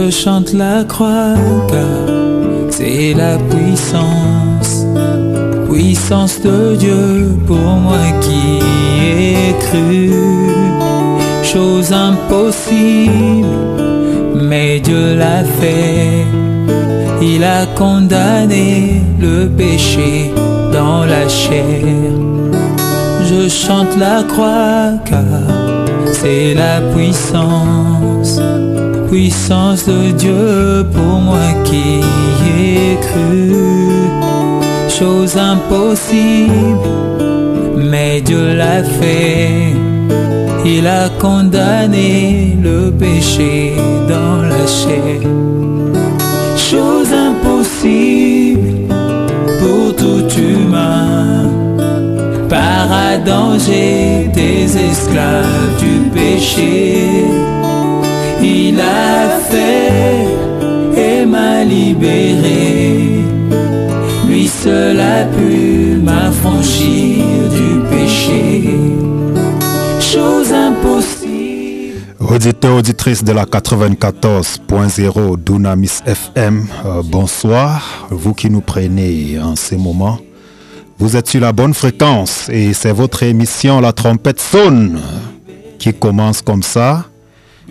Je chante la croix car c'est la puissance, puissance de Dieu pour moi qui ai cru. Chose impossible, mais Dieu l'a fait. Il a condamné le péché dans la chair. Je chante la croix car c'est la puissance, puissance de Dieu pour moi qui ai cru. Chose impossible, mais Dieu l'a fait. Il a condamné le péché dans la chair. Chose impossible pour tout humain. Par Adam j'étais esclave du péché. Il a fait et m'a libéré. Lui seul a pu m'affranchir du péché. Chose impossible. Auditeurs, auditrices de la 94.0 Dunamis FM, bonsoir. Vous qui nous prenez en ces moments, vous êtes sur la bonne fréquence et c'est votre émission La Trompette sonne qui commence comme ça.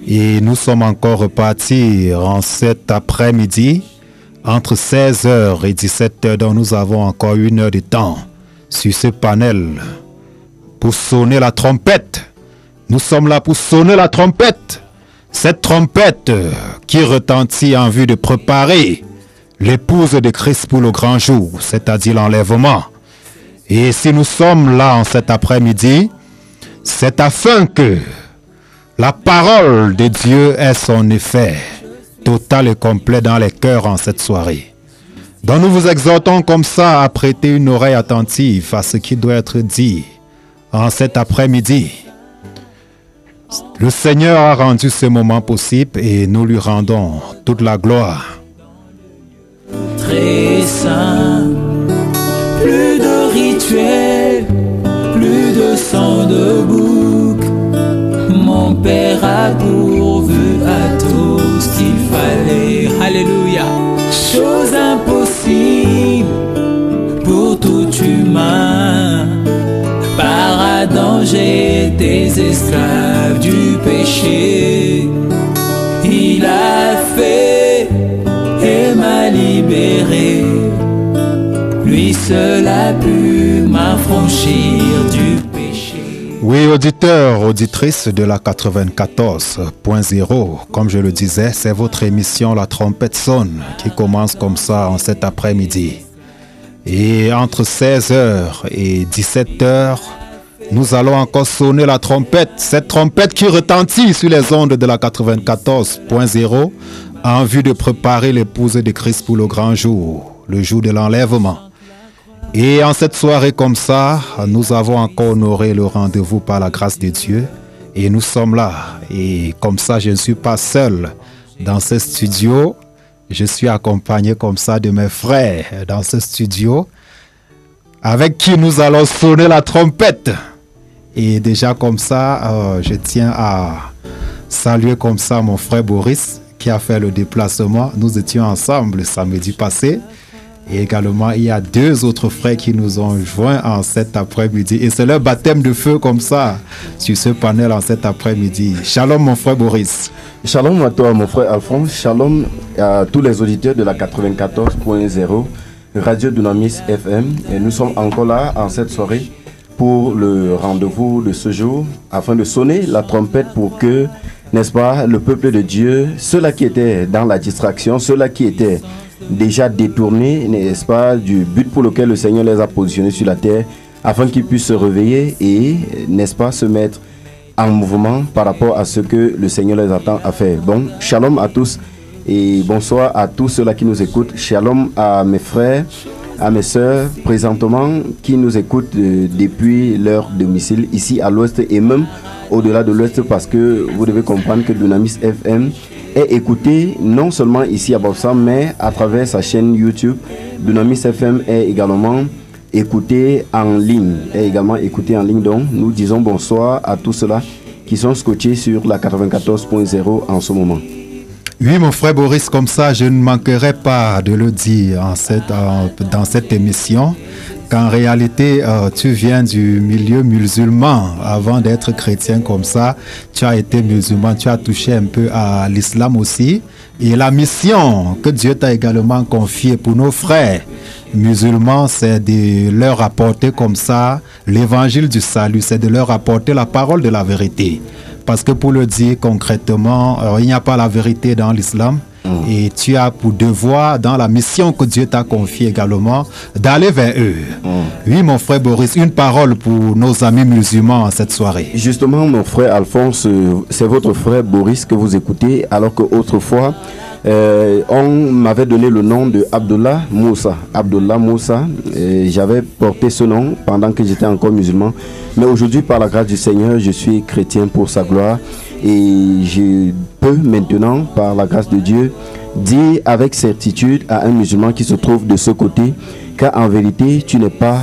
Et nous sommes encore repartis en cet après-midi entre 16h et 17h, dont nous avons encore 1 heure de temps sur ce panel pour sonner la trompette. Nous sommes là pour sonner la trompette. Cette trompette qui retentit en vue de préparer l'épouse de Christ pour le grand jour, c'est-à-dire l'enlèvement. Et si nous sommes là en cet après-midi, c'est afin que la parole de Dieu ait son effet total et complet dans les cœurs en cette soirée. Donc nous vous exhortons comme ça à prêter une oreille attentive à ce qui doit être dit en cet après-midi. Le Seigneur a rendu ce moment possible et nous lui rendons toute la gloire. Très saint, plus de rituels, plus de sang de bouc. Mon Père a pourvu à tout ce qu'il fallait. Alléluia. Chose impossible pour tout humain. Par Adam j'étais esclave du péché. Il a fait et m'a libéré. Lui seul a pu m'affranchir du péché. Oui, auditeurs, auditrices de la 94.0, comme je le disais, c'est votre émission La Trompette sonne qui commence comme ça en cet après-midi. Et entre 16h et 17h, nous allons encore sonner la trompette. Cette trompette qui retentit sur les ondes de la 94.0 en vue de préparer l'épouse de Christ pour le grand jour, le jour de l'enlèvement. Et en cette soirée comme ça, nous avons encore honoré le rendez-vous par la grâce de Dieu. Et nous sommes là. Et comme ça, je ne suis pas seul dans ce studio. Je suis accompagné comme ça de mes frères dans ce studio avec qui nous allons sonner la trompette. Et déjà comme ça, je tiens à saluer comme ça mon frère Boris qui a fait le déplacement. Nous étions ensemble le samedi passé. Et également, il y a 2 autres frères qui nous ont joints en cet après-midi. Et c'est leur baptême de feu comme ça sur ce panel en cet après-midi. Shalom mon frère Boris. Shalom à toi mon frère Alphonse. Shalom à tous les auditeurs de la 94.0 Radio Dunamis FM. Et nous sommes encore là en cette soirée pour le rendez-vous de ce jour afin de sonner la trompette pour que, n'est-ce pas, le peuple de Dieu, ceux-là qui étaient dans la distraction, ceux-là qui étaient déjà détournés, n'est-ce pas, du but pour lequel le Seigneur les a positionnés sur la terre, afin qu'ils puissent se réveiller et, n'est-ce pas, se mettre en mouvement par rapport à ce que le Seigneur les attend à faire. Donc, shalom à tous et bonsoir à tous ceux-là qui nous écoutent. Shalom à mes frères, à mes sœurs, présentement, qui nous écoutent depuis leur domicile ici à l'ouest et même au-delà de l'ouest, parce que vous devez comprendre que Dunamis FM est écouté non seulement ici à Bafoussam, mais à travers sa chaîne YouTube. Dunamis FM est également écouté en ligne. Donc, nous disons bonsoir à tous ceux-là qui sont scotchés sur la 94.0 en ce moment. Oui, mon frère Boris, comme ça, je ne manquerai pas de le dire dans cette émission, qu'en réalité, tu viens du milieu musulman. Avant d'être chrétien comme ça, tu as été musulman, tu as touché un peu à l'islam aussi. Et la mission que Dieu t'a également confiée pour nos frères musulmans, c'est de leur apporter comme ça l'évangile du salut, c'est de leur apporter la parole de la vérité. Parce que pour le dire concrètement, il n'y a pas la vérité dans l'islam. Et tu as pour devoir, dans la mission que Dieu t'a confiée également, d'aller vers eux. Oui, mon frère Boris, une parole pour nos amis musulmans cette soirée. Justement, mon frère Alphonse, c'est votre frère Boris que vous écoutez, alors qu'autrefois, on m'avait donné le nom de Abdullah Moussa. Abdullah Moussa, j'avais porté ce nom pendant que j'étais encore musulman. Mais aujourd'hui, par la grâce du Seigneur, je suis chrétien pour sa gloire. Et je peux maintenant, par la grâce de Dieu, dire avec certitude à un musulman qui se trouve de ce côté qu'en vérité, tu n'es pas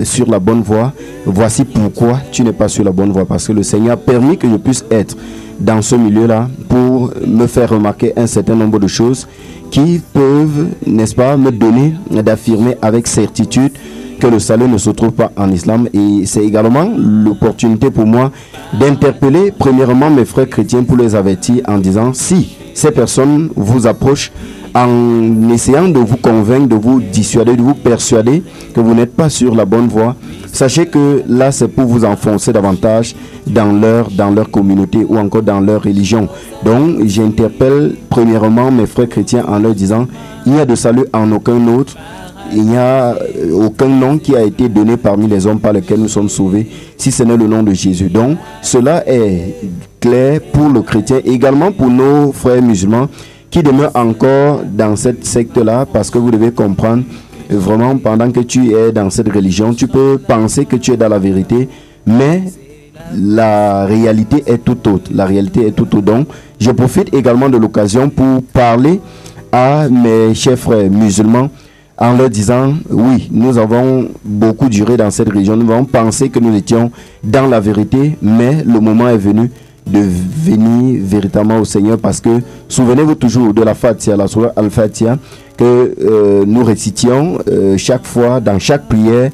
sur la bonne voie. Voici pourquoi tu n'es pas sur la bonne voie. Parce que le Seigneur a permis que je puisse être dans ce milieu-là pour me faire remarquer un certain nombre de choses qui peuvent, n'est-ce pas, me donner d'affirmer avec certitude que le salut ne se trouve pas en islam. Et c'est également l'opportunité pour moi d'interpeller premièrement mes frères chrétiens pour les avertir en disant, si ces personnes vous approchent en essayant de vous convaincre, de vous dissuader, de vous persuader que vous n'êtes pas sur la bonne voie, sachez que là c'est pour vous enfoncer davantage dans leur communauté ou encore dans leur religion. Donc j'interpelle premièrement mes frères chrétiens en leur disant, il n'y a de salut en aucun autre. Il n'y a aucun nom qui a été donné parmi les hommes par lesquels nous sommes sauvés, si ce n'est le nom de Jésus. Donc, cela est clair pour le chrétien, également pour nos frères musulmans qui demeurent encore dans cette secte-là, parce que vous devez comprendre, vraiment, pendant que tu es dans cette religion, tu peux penser que tu es dans la vérité, mais la réalité est tout autre. La réalité est tout autre. Donc, je profite également de l'occasion pour parler à mes chers frères musulmans, en leur disant, oui, nous avons beaucoup duré dans cette région, nous avons pensé que nous étions dans la vérité, mais le moment est venu de venir véritablement au Seigneur, parce que souvenez-vous toujours de la Fatiha, la Surah Al-Fatiha, que nous récitions chaque fois, dans chaque prière,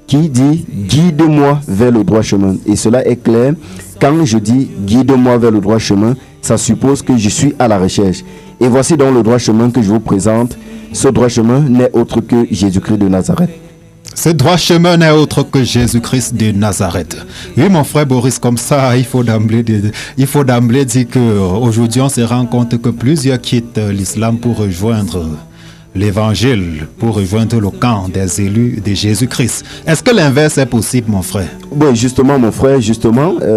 qui dit, guide-moi vers le droit chemin. Et cela est clair, quand je dis, guide-moi vers le droit chemin, ça suppose que je suis à la recherche. Et voici donc le droit chemin que je vous présente. Ce droit chemin n'est autre que Jésus-Christ de Nazareth. Ce droit chemin n'est autre que Jésus-Christ de Nazareth. Oui, mon frère Boris, comme ça, il faut d'emblée dire qu'aujourd'hui, on se rend compte que plusieurs quittent l'islam pour rejoindre l'évangile, pour rejoindre le camp des élus de Jésus-Christ. Est-ce que l'inverse est possible, mon frère? Oui, justement, mon frère,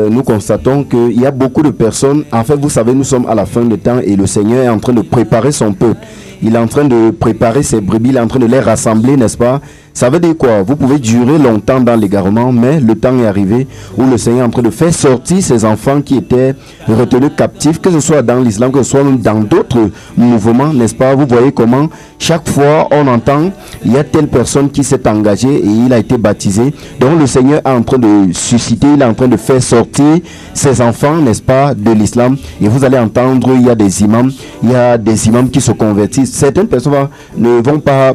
nous constatons qu'il y a beaucoup de personnes. En fait, vous savez, nous sommes à la fin du temps et le Seigneur est en train de préparer son peuple. Il est en train de préparer ses brebis, il est en train de les rassembler, n'est-ce pas? Ça veut dire quoi? Vous pouvez durer longtemps dans l'égarement, mais le temps est arrivé où le Seigneur est en train de faire sortir ses enfants qui étaient retenus captifs, que ce soit dans l'islam, que ce soit même dans d'autres mouvements, n'est-ce pas? Vous voyez comment chaque fois on entend, il y a telle personne qui s'est engagée et il a été baptisé. Donc le Seigneur est en train de susciter, il est en train de faire sortir ses enfants, n'est-ce pas, de l'islam. Et vous allez entendre, il y a des imams qui se convertissent. Certaines personnes ne vont pas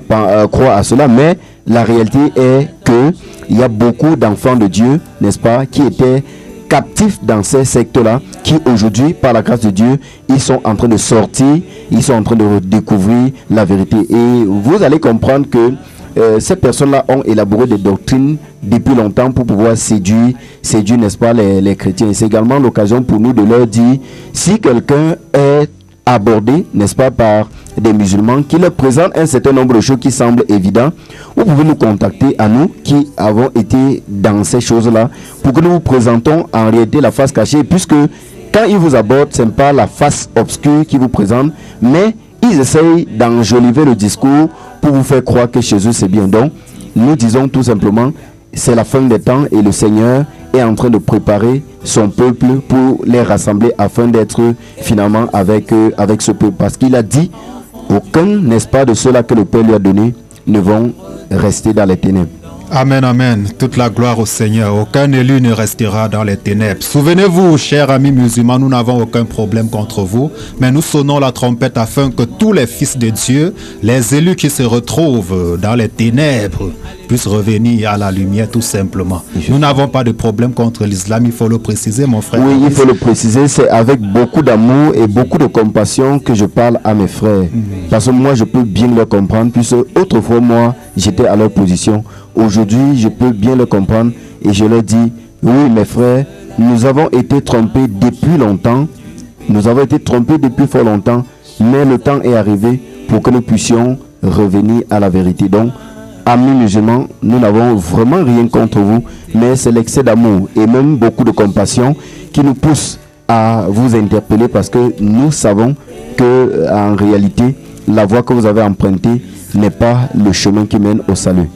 croire à cela, mais la réalité est qu'il y a beaucoup d'enfants de Dieu, n'est-ce pas, qui étaient captifs dans ces sectes-là, qui aujourd'hui, par la grâce de Dieu, ils sont en train de sortir, ils sont en train de redécouvrir la vérité. Et vous allez comprendre que ces personnes-là ont élaboré des doctrines depuis longtemps pour pouvoir séduire, n'est-ce pas, les chrétiens. Et c'est également l'occasion pour nous de leur dire, si quelqu'un est abordé, n'est-ce pas, par des musulmans qui leur présentent un certain nombre de choses qui semblent évidentes, vous pouvez nous contacter à nous qui avons été dans ces choses-là pour que nous vous présentons en réalité la face cachée, puisque quand ils vous abordent, ce n'est pas la face obscure qu'ils vous présentent, mais ils essayent d'enjoliver le discours pour vous faire croire que chez eux c'est bien. Donc, nous disons tout simplement, c'est la fin des temps et le Seigneur est en train de préparer son peuple pour les rassembler afin d'être finalement avec ce peuple. Parce qu'il a dit, aucun, n'est-ce pas, de ceux-là que le Père lui a donné ne vont rester dans les ténèbres. Amen, amen. Toute la gloire au Seigneur. Aucun élu ne restera dans les ténèbres. Souvenez-vous, chers amis musulmans, nous n'avons aucun problème contre vous, mais nous sonnons la trompette afin que tous les fils de Dieu, les élus qui se retrouvent dans les ténèbres, puissent revenir à la lumière tout simplement. Nous n'avons pas de problème contre l'islam, il faut le préciser, mon frère. Oui, il faut le préciser, c'est avec beaucoup d'amour et beaucoup de compassion que je parle à mes frères. Parce que moi, je peux bien le comprendre, puisque autrefois, moi, j'étais à leur position. Aujourd'hui, je peux bien le comprendre et je leur dis, oui, mes frères, nous avons été trompés depuis longtemps. Nous avons été trompés depuis fort longtemps, mais le temps est arrivé pour que nous puissions revenir à la vérité. Donc, amis musulmans, nous n'avons vraiment rien contre vous, mais c'est l'excès d'amour et même beaucoup de compassion qui nous pousse à vous interpeller parce que nous savons que en réalité, la voie que vous avez empruntée n'est pas le chemin qui mène au salut.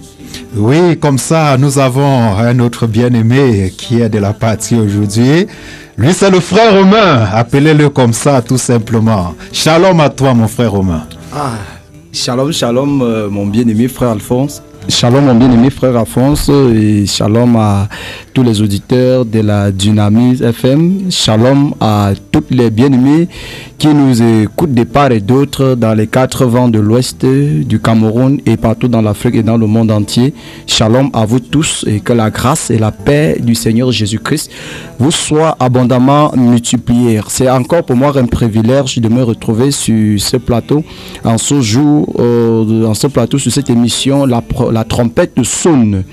Oui, comme ça, nous avons un autre bien-aimé qui est de la partie aujourd'hui. Lui, c'est le frère Romain. Appelez-le comme ça, tout simplement. Shalom à toi, mon frère Romain. Shalom, shalom, mon bien-aimé frère Alphonse. Shalom, mon bien-aimé frère Alphonse. Et shalom à tous les auditeurs de la Dunamis FM. Shalom à toutes les bien-aimés qui nous écoutent de part et d'autre dans les 4 vents de l'Ouest du Cameroun et partout dans l'Afrique et dans le monde entier. Shalom à vous tous et que la grâce et la paix du Seigneur Jésus-Christ vous soient abondamment multipliées. C'est encore pour moi un privilège de me retrouver sur ce plateau, en ce jour, dans ce plateau, sur cette émission, la trompette sonne.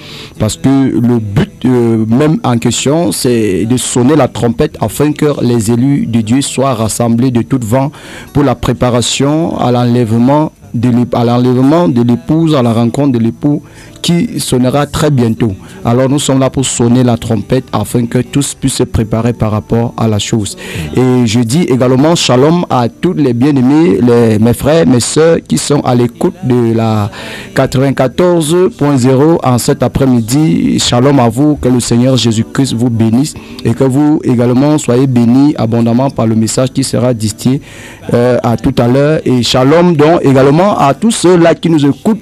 Parce que le but même en question, c'est de sonner la trompette afin que les élus de Dieu soient rassemblés de tout vent pour la préparation à l'enlèvement de l'épouse, à la rencontre de l'époux qui sonnera très bientôt. Alors nous sommes là pour sonner la trompette afin que tous puissent se préparer par rapport à la chose. Et je dis également shalom à tous les bien-aimés, mes frères, mes soeurs qui sont à l'écoute de la 94.0 en cet après-midi. Shalom à vous, que le Seigneur Jésus-Christ vous bénisse et que vous également soyez bénis abondamment par le message qui sera distillé à tout à l'heure. Et shalom donc également à tous ceux-là qui nous écoutent,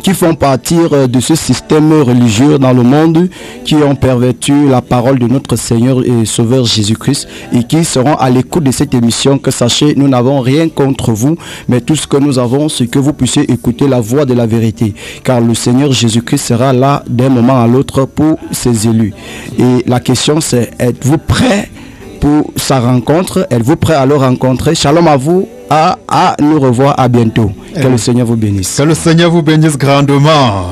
qui font partir de ce système religieux dans le monde, qui ont perverti la parole de notre Seigneur et Sauveur Jésus-Christ et qui seront à l'écoute de cette émission. Que sachez, nous n'avons rien contre vous, mais tout ce que nous avons, c'est que vous puissiez écouter la voix de la vérité, car le Seigneur Jésus-Christ sera là d'un moment à l'autre pour ses élus. Et la question c'est, êtes-vous prêts pour sa rencontre? Êtes-vous prêts à le rencontrer? Shalom à vous. À nous revoir, à bientôt. Que le Seigneur vous bénisse. Que le Seigneur vous bénisse grandement.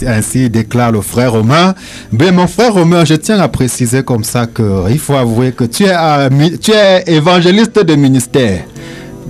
Ainsi déclare le frère Romain. Mais mon frère Romain, je tiens à préciser comme ça qu'il faut avouer que tu es évangéliste de ministère.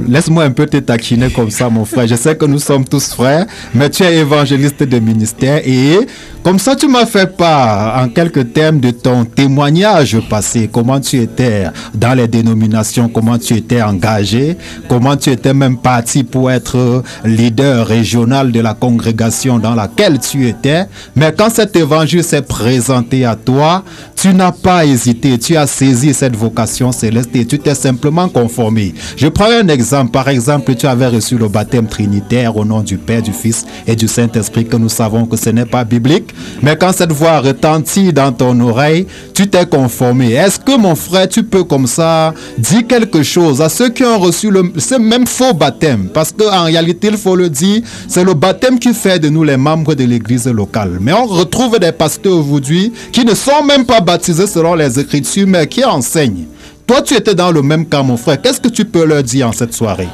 Laisse-moi un peu te taquiner comme ça, mon frère. Je sais que nous sommes tous frères, mais tu es évangéliste de ministère et comme ça, tu m'as fait part en quelques termes de ton témoignage passé, comment tu étais dans les dénominations, comment tu étais engagé, comment tu étais même parti pour être leader régional de la congrégation dans laquelle tu étais. Mais quand cet évangile s'est présenté à toi, tu n'as pas hésité, tu as saisi cette vocation céleste et tu t'es simplement conformé. Je prends un exemple. Par exemple, tu avais reçu le baptême trinitaire au nom du Père, du Fils et du Saint-Esprit, que nous savons que ce n'est pas biblique. Mais quand cette voix retentit dans ton oreille, tu t'es conformé. Est-ce que, mon frère, tu peux comme ça dire quelque chose à ceux qui ont reçu ce même faux baptême? Parce qu'en réalité, il faut le dire, c'est le baptême qui fait de nous les membres de l'église locale. Mais on retrouve des pasteurs aujourd'hui qui ne sont même pas baptisés selon les Écritures, mais qui enseignent. Toi, tu étais dans le même cas, mon frère. Qu'est-ce que tu peux leur dire en cette soirée?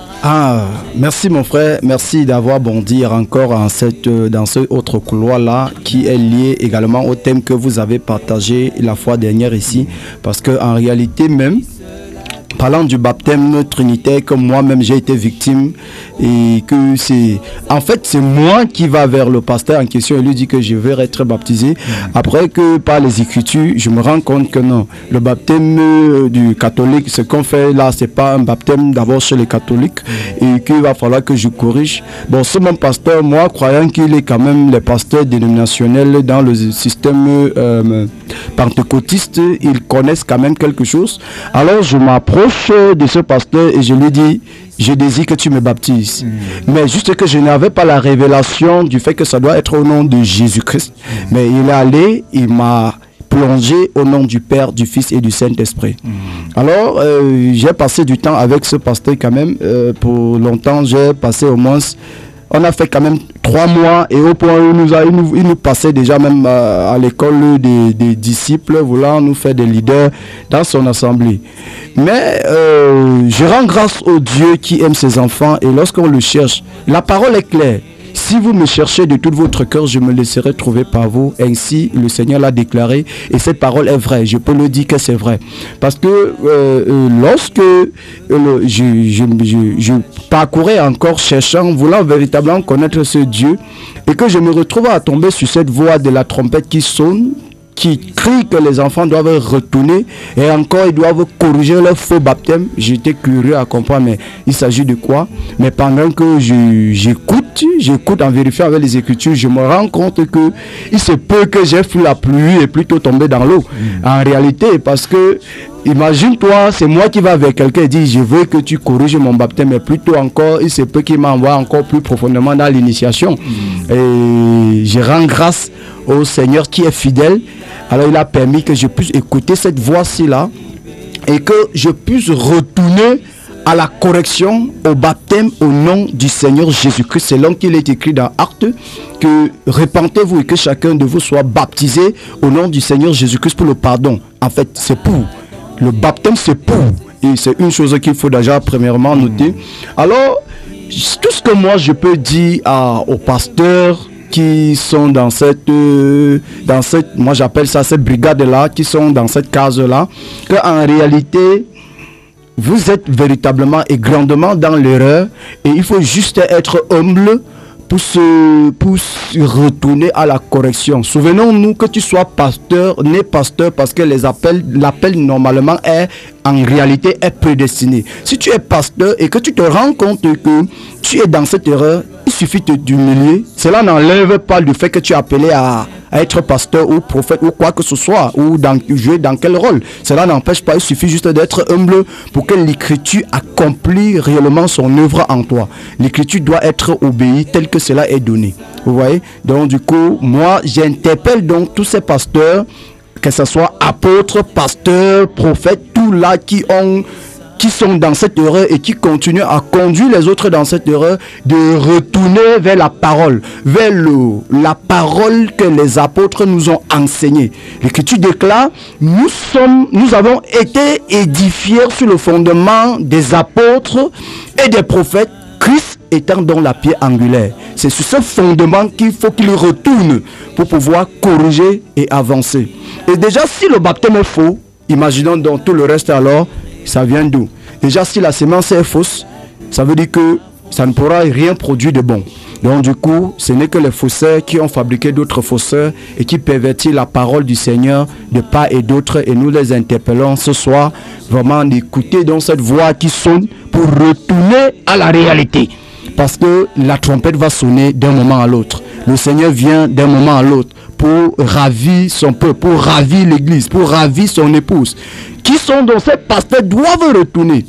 Merci, mon frère. Merci d'avoir bondi encore dans ce autre couloir-là qui est lié également au thème que vous avez partagé la fois dernière ici. Parce qu'en réalité même, parlant du baptême trinitaire, que moi-même j'ai été victime et que c'est moi qui va vers le pasteur en question et lui dit que je vais être baptisé. Après que par les Écritures, je me rends compte que non, le baptême du catholique, ce qu'on fait là, c'est pas un baptême d'abord chez les catholiques et qu'il va falloir que je corrige. Bon, ce mon pasteur, moi, croyant qu'il est quand même le pasteur dénominationnel dans le système pentecôtiste, ils connaissent quand même quelque chose. Alors je m'approche de ce pasteur et je lui dis, je désire que tu me baptises. Mais juste que je n'avais pas la révélation du fait que ça doit être au nom de Jésus-Christ. Mais il est allé, il m'a plongé au nom du Père, du Fils et du Saint-Esprit. Alors, j'ai passé du temps avec ce pasteur quand même. Pour longtemps, j'ai passé au moins... On a fait quand même 3 mois et au point où il nous passait déjà même à l'école des disciples, voulant nous faire des leaders dans son assemblée. Mais je rends grâce au Dieu qui aime ses enfants et lorsqu'on le cherche, la parole est claire. Si vous me cherchez de tout votre cœur, je me laisserai trouver par vous. Ainsi, le Seigneur l'a déclaré. Et cette parole est vraie. Je peux le dire que c'est vrai. Parce que lorsque je parcourais encore cherchant, voulant véritablement connaître ce Dieu, et que je me retrouve à tomber sur cette voix de la trompette qui sonne, qui crie que les enfants doivent retourner et encore ils doivent corriger leur faux baptême. J'étais curieux à comprendre, mais il s'agit de quoi? Mais pendant que j'écoute en vérifiant avec les Écritures, je me rends compte que il se peut que j'ai fui la pluie et plutôt tombé dans l'eau. En réalité, parce que imagine-toi, c'est moi qui va avec quelqu'un et dit je veux que tu corriges mon baptême, mais plutôt encore, il se peut qu'il m'envoie encore plus profondément dans l'initiation. Et je rends grâce au Seigneur qui est fidèle. Alors il a permis que je puisse écouter cette voix-ci là et que je puisse retourner à la correction, au baptême au nom du Seigneur Jésus-Christ. C'est là qu'il est écrit dans Actes que repentez-vous et que chacun de vous soit baptisé au nom du Seigneur Jésus-Christ pour le pardon. En fait, c'est pour. Le baptême, c'est pour. Et c'est une chose qu'il faut déjà premièrement noter. Alors, tout ce que moi je peux dire aux pasteurs qui sont dans cette moi j'appelle ça cette brigade là, qui sont dans cette case là, qu'en réalité vous êtes véritablement et grandement dans l'erreur et il faut juste être humble pour retourner à la correction. Souvenons-nous que tu sois pasteur, né pasteur, parce que l'appel normalement en réalité est prédestiné. Si tu es pasteur et que tu te rends compte que tu es dans cette erreur, il suffit de t'humilier. Cela n'enlève pas le fait que tu es appelé à être pasteur ou prophète ou quoi que ce soit, ou jouer dans quel rôle. Cela n'empêche pas, il suffit juste d'être humble pour que l'écriture accomplit réellement son œuvre en toi. L'écriture doit être obéie tel que cela est donné. Vous voyez? Donc du coup, moi j'interpelle donc tous ces pasteurs, que ce soit apôtres, pasteurs, prophètes, tous là qui sont dans cette erreur et qui continuent à conduire les autres dans cette erreur, de retourner vers la parole, vers la parole que les apôtres nous ont enseignée. L'Écriture déclare, nous avons été édifiés sur le fondement des apôtres et des prophètes, Christ étant dans la pierre angulaire. C'est sur ce fondement qu'il faut qu'il retourne pour pouvoir corriger et avancer. Et déjà, si le baptême est faux, imaginons donc tout le reste alors, ça vient d'où? Déjà, si la semence est fausse, ça veut dire que ça ne pourra rien produire de bon. Donc du coup, ce n'est que les faussaires qui ont fabriqué d'autres faussaires et qui pervertissent la parole du Seigneur de part et d'autre. Et nous les interpellons ce soir, vraiment d'écouter donc cette voix qui sonne pour retourner à la réalité. Parce que la trompette va sonner d'un moment à l'autre. Le Seigneur vient d'un moment à l'autre pour ravir son peuple, pour ravir l'église, pour ravir son épouse. Qui sont donc ces pasteurs doivent retourner.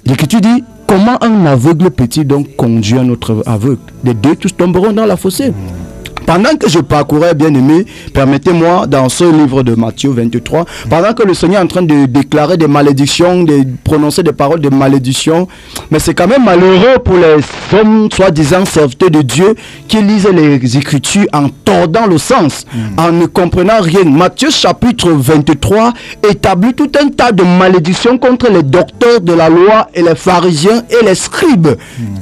L'Écriture dit, comment un aveugle peut-il donc conduire un autre aveugle? Les deux tous tomberont dans la fossée. Pendant que je parcourais, bien aimé, permettez-moi, dans ce livre de Matthieu 23, pendant que le Seigneur est en train de déclarer des malédictions, de prononcer des paroles de malédiction, mais c'est quand même malheureux pour les hommes, soi-disant serviteurs de Dieu, qui lisent les Écritures en tordant le sens, en ne comprenant rien. Matthieu chapitre 23 établit tout un tas de malédictions contre les docteurs de la loi et les pharisiens et les scribes.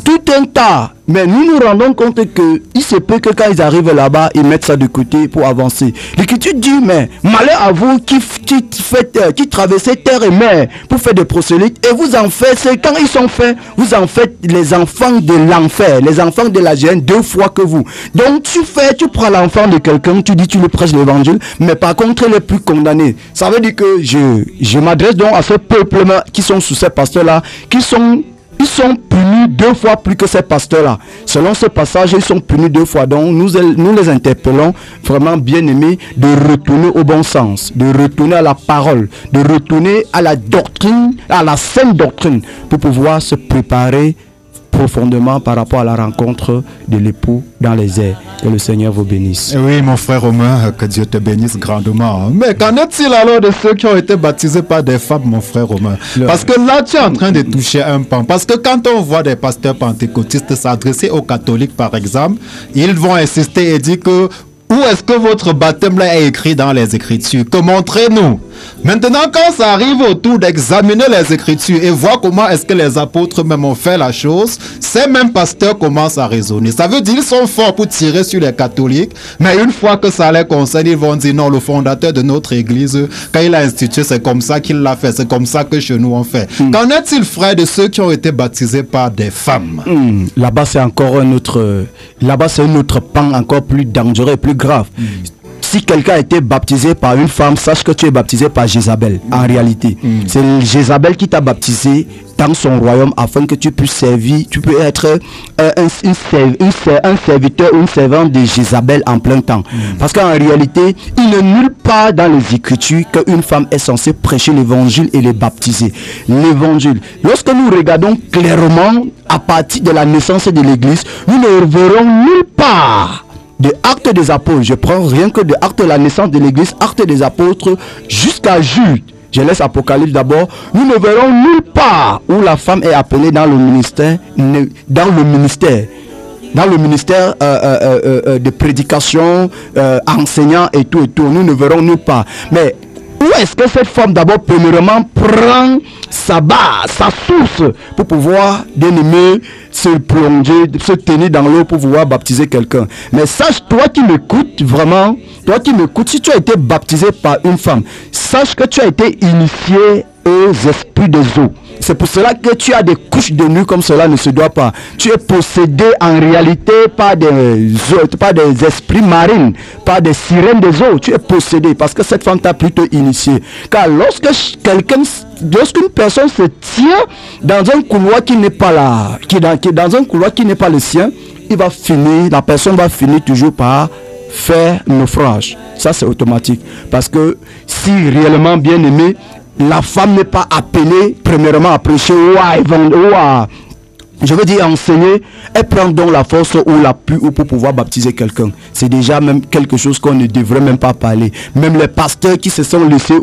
Tout un tas. Mais nous nous rendons compte que il se peut que quand ils arrivent là-bas, ils mettent ça de côté pour avancer. L'Écriture dit, mais malheur à vous qui traversez terre et mer pour faire des prosélytes, et vous en faites, c'est quand ils sont faits, vous en faites les enfants de l'enfer, les enfants de la gêne 2 fois que vous. Donc tu prends l'enfant de quelqu'un, tu dis tu lui prêches l'évangile, mais par contre il est plus condamné. Ça veut dire que je m'adresse donc à ce peuple qui sont sous ces pasteurs-là, qui sont ils sont punis 2 fois plus que ces pasteurs-là. Selon ce passage, ils sont punis 2 fois. Donc, nous les interpellons, vraiment bien aimés, de retourner au bon sens, de retourner à la parole, de retourner à la doctrine, à la saine doctrine, pour pouvoir se préparer profondément par rapport à la rencontre de l'époux dans les airs. Que le Seigneur vous bénisse. Oui, mon frère Romain, que Dieu te bénisse grandement. Mais qu'en est-il alors de ceux qui ont été baptisés par des femmes, mon frère Romain? Parce que là, tu es en train de toucher un pan. Parce que quand on voit des pasteurs pentecôtistes s'adresser aux catholiques, par exemple, ils vont insister et dire que où est-ce que votre baptême là est écrit dans les Écritures? Que montrez-nous. Maintenant, quand ça arrive au tour d'examiner les Écritures et voir comment est-ce que les apôtres même ont fait la chose, ces mêmes pasteurs commencent à raisonner. Ça veut dire qu'ils sont forts pour tirer sur les catholiques, mais une fois que ça les concerne, ils vont dire non, le fondateur de notre église, quand il a institué, c'est comme ça qu'il l'a fait, c'est comme ça que chez nous on fait. Qu'en est-il, frère, de ceux qui ont été baptisés par des femmes? Là-bas, c'est encore un autre pan encore plus dangereux et plus grave. Si quelqu'un a été baptisé par une femme, sache que tu es baptisé par Jézabel. En réalité, c'est Jézabel qui t'a baptisé dans son royaume afin que tu puisses servir, tu peux être un serviteur ou une servante de Jézabel en plein temps. Parce qu'en réalité, il n'est nulle part dans les Écritures qu'une femme est censée prêcher l'évangile et les baptiser. L'évangile. Lorsque nous regardons clairement à partir de la naissance de l'église, nous ne verrons nulle part de Actes des Apôtres, je prends rien que de Actes de la naissance de l'église, Actes des Apôtres jusqu'à Jude. Je laisse Apocalypse d'abord. Nous ne verrons nulle part où la femme est appelée dans le ministère, de prédication, enseignant et tout. Nous ne verrons nulle part. Mais où est-ce que cette femme d'abord premièrement prend sa base, sa source pour pouvoir, bien aimé, se plonger, se tenir dans l'eau pour pouvoir baptiser quelqu'un? Mais sache, toi qui m'écoutes vraiment, toi qui m'écoutes, si tu as été baptisé par une femme, sache que tu as été initié aux esprits des eaux. C'est pour cela que tu as des couches de nuit comme cela ne se doit pas. Tu es possédé en réalité par des esprits marins, par des sirènes des eaux. Tu es possédé parce que cette femme t'a plutôt initié. Car lorsqu'une personne se tient dans un couloir qui n'est pas là, qui est dans un couloir qui n'est pas le sien, la personne va finir toujours par faire naufrage. Ça, c'est automatique. Parce que si réellement bien aimé, la femme n'est pas appelée premièrement à prêcher ou à enseigner, elle prend donc la force ou l'appui pour pouvoir baptiser quelqu'un. C'est déjà même quelque chose qu'on ne devrait même pas parler. Même les pasteurs qui se sont laissés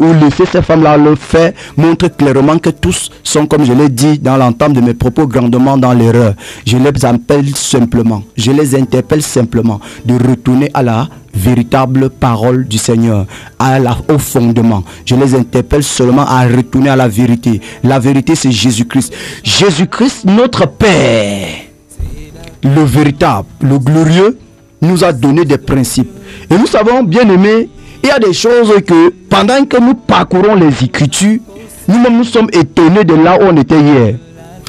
ces femmes-là le faire montrent clairement que tous sont, comme je l'ai dit dans l'entame de mes propos, grandement dans l'erreur. Je les interpelle simplement de retourner à la véritable parole du Seigneur, au fondement. Je les interpelle seulement à retourner à la vérité. La vérité, c'est Jésus-Christ. Jésus-Christ, notre Père, le véritable, le glorieux, nous a donné des principes. Et nous savons, bien aimés, il y a des choses que, pendant que nous parcourons les Écritures, nous-mêmes nous sommes étonnés de là où on était hier.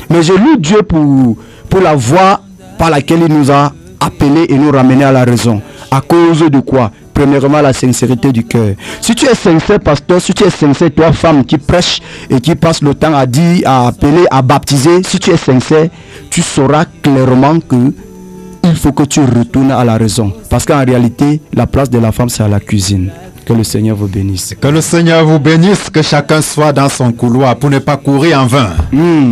Mais je loue Dieu pour la voie par laquelle il nous a appelés et nous ramener à la raison. À cause de quoi? Premièrement, la sincérité du cœur. Si tu es sincère, pasteur, si tu es sincère, toi, femme qui prêche et qui passe le temps à dire, à appeler, à baptiser, si tu es sincère, tu sauras clairement que il faut que tu retournes à la raison. Parce qu'en réalité, la place de la femme, c'est à la cuisine. Que le Seigneur vous bénisse. Que le Seigneur vous bénisse, que chacun soit dans son couloir pour ne pas courir en vain.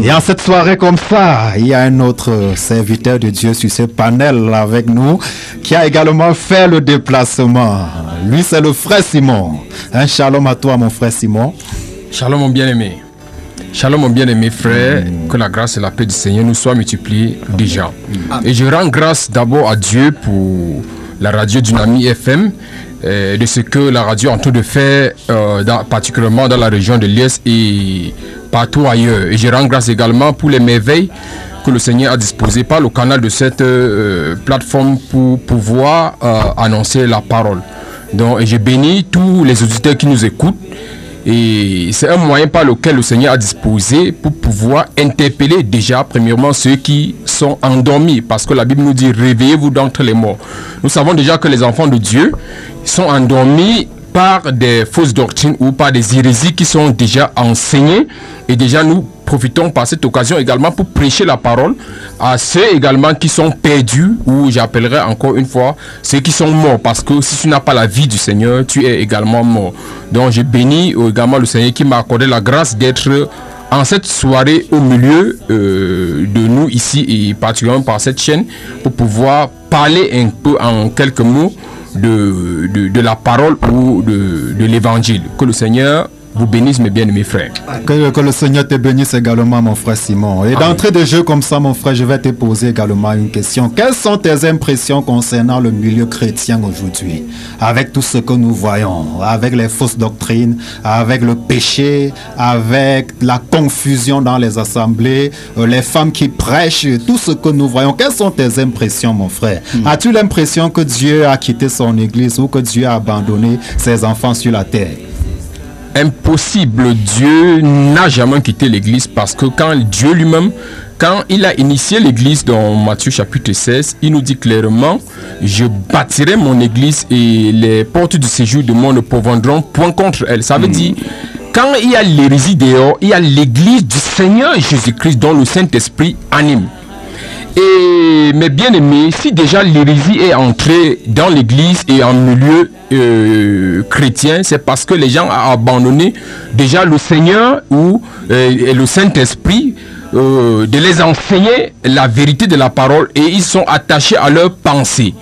Et en cette soirée comme ça, il y a un autre serviteur de Dieu sur ce panel avec nous qui a également fait le déplacement. Lui, c'est le frère Simon. Un shalom à toi, mon frère Simon. Shalom, mon bien-aimé. Shalom, mon bien-aimé frère. Que la grâce et la paix du Seigneur nous soient multipliées déjà. Et je rends grâce d'abord à Dieu pour la radio Dynamique FM, de ce que la radio est en train de faire, particulièrement dans la région de l'Est et partout ailleurs. Et je rends grâce également pour les merveilles que le Seigneur a disposées par le canal de cette plateforme pour pouvoir annoncer la parole. Donc, et je bénis tous les auditeurs qui nous écoutent. Et c'est un moyen par lequel le Seigneur a disposé pour pouvoir interpeller déjà premièrement ceux qui sont endormis, parce que la Bible nous dit réveillez-vous d'entre les morts. Nous savons déjà que les enfants de Dieu sont endormis par des fausses doctrines ou par des hérésies qui sont déjà enseignées. Et déjà, nous profitons par cette occasion également pour prêcher la parole à ceux également qui sont perdus, ou j'appellerai encore une fois ceux qui sont morts, parce que si tu n'as pas la vie du Seigneur, tu es également mort. Donc je bénis également le Seigneur qui m'a accordé la grâce d'être en cette soirée au milieu de nous ici, et particulièrement par cette chaîne, pour pouvoir parler un peu en quelques mots de la parole ou de l'évangile. Que le Seigneur vous bénisse, mes bien-aimés frères. Que le Seigneur te bénisse également, mon frère Simon. Et d'entrée de jeu comme ça, mon frère, je vais te poser également une question. Quelles sont tes impressions concernant le milieu chrétien aujourd'hui? Avec tout ce que nous voyons, avec les fausses doctrines, avec le péché, avec la confusion dans les assemblées, les femmes qui prêchent, tout ce que nous voyons. Quelles sont tes impressions, mon frère? As-tu l'impression que Dieu a quitté son église ou que Dieu a abandonné ses enfants sur la terre? Impossible, Dieu n'a jamais quitté l'église, parce que quand Dieu lui-même, quand il a initié l'église dans Matthieu chapitre 16, il nous dit clairement: je bâtirai mon église et les portes du séjour de moi ne pourvoindront point contre elle. Ça veut dire, quand il y a l'hérésie dehors, il y a l'église du Seigneur Jésus-Christ dont le Saint-Esprit anime. Et mes bien-aimés, si déjà l'hérésie est entrée dans l'église et en milieu chrétien, c'est parce que les gens ont abandonné déjà le Seigneur ou le Saint-Esprit de les enseigner la vérité de la parole, et ils sont attachés à leur pensée.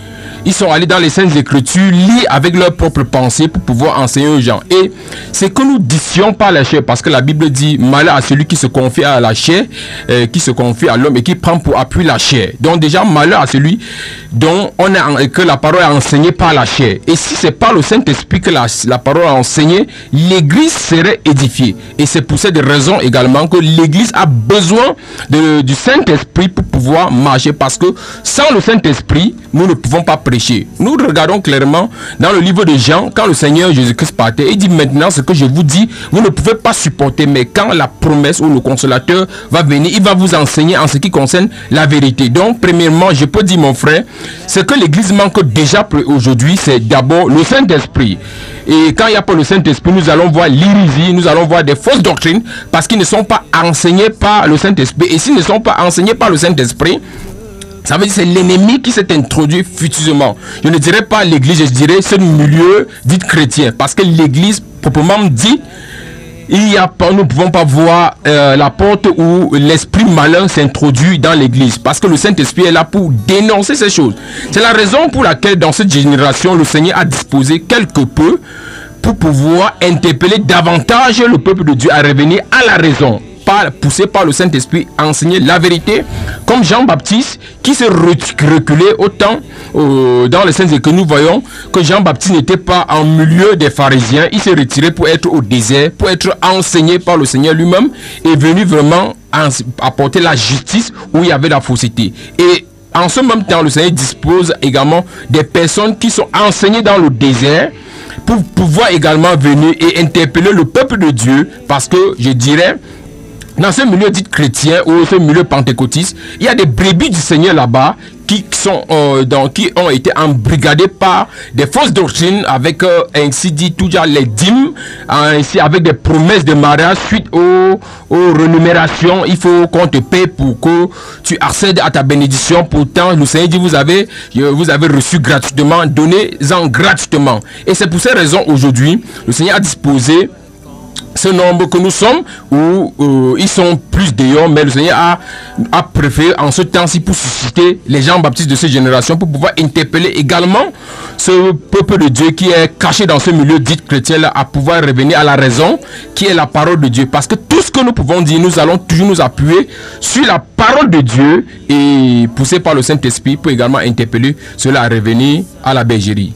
Ils sont allés dans les Saintes Écritures, lire avec leurs propres pensées pour pouvoir enseigner aux gens. Et c'est que nous disions par la chair, parce que la Bible dit: malheur à celui qui se confie à la chair, qui se confie à l'homme et qui prend pour appui la chair. Donc déjà, malheur à celui dont que la parole est enseignée par la chair. Et si c'est par le Saint-Esprit que la parole est enseignée, l'église serait édifiée. Et c'est pour cette raison également que l'église a besoin du Saint-Esprit pour pouvoir marcher, parce que sans le Saint-Esprit, nous ne pouvons pas prêcher. Nous regardons clairement dans le livre de Jean, quand le Seigneur Jésus-Christ partait, il dit: maintenant ce que je vous dis, vous ne pouvez pas supporter, mais quand la promesse ou le consolateur va venir, il va vous enseigner en ce qui concerne la vérité. Donc premièrement, je peux dire, mon frère, ce que l'église manque déjà aujourd'hui, c'est d'abord le Saint-Esprit. Et quand il n'y a pas le Saint-Esprit, nous allons voir l'hérésie, nous allons voir des fausses doctrines, parce qu'ils ne sont pas enseignés par le Saint-Esprit. Et s'ils ne sont pas enseignés par le Saint-Esprit, ça veut dire que c'est l'ennemi qui s'est introduit futureusement. Je ne dirais pas l'église, je dirais ce milieu dit chrétien. Parce que l'église, proprement dit, nous ne pouvons pas voir la porte où l'esprit malin s'introduit dans l'église. Parce que le Saint-Esprit est là pour dénoncer ces choses. C'est la raison pour laquelle dans cette génération, le Seigneur a disposé quelque peu pour pouvoir interpeller davantage le peuple de Dieu à revenir à la raison. Poussé par le Saint-Esprit, enseigner la vérité, comme Jean-Baptiste qui s'est reculé autant dans les Saintes que nous voyons que Jean-Baptiste n'était pas en milieu des pharisiens. Il s'est retiré pour être au désert, pour être enseigné par le Seigneur lui-même, et venu vraiment apporter la justice où il y avait la fausseté. Et en ce même temps, le Seigneur dispose également des personnes qui sont enseignées dans le désert pour pouvoir également venir et interpeller le peuple de Dieu, parce que je dirais, dans ce milieu dit chrétien ou ce milieu pentecôtiste, il y a des brebis du Seigneur là-bas qui ont été embrigadés par des fausses doctrines, avec ainsi dit toujours les dîmes, ainsi avec des promesses de mariage suite aux rémunérations. Il faut qu'on te paie pour que tu accèdes à ta bénédiction. Pourtant, le Seigneur dit: vous avez reçu gratuitement, donnez-en gratuitement. Et c'est pour ces raisons aujourd'hui, le Seigneur a disposé ce nombre que nous sommes, où ils sont plus dehors, mais le Seigneur a préféré en ce temps-ci pour susciter les Jean-Baptistes de cette génération, pour pouvoir interpeller également ce peuple de Dieu qui est caché dans ce milieu dit chrétien-là, à pouvoir revenir à la raison qui est la parole de Dieu. Parce que tout ce que nous pouvons dire, nous allons toujours nous appuyer sur la parole de Dieu, et poussé par le Saint-Esprit pour également interpeller cela à revenir à la bergerie.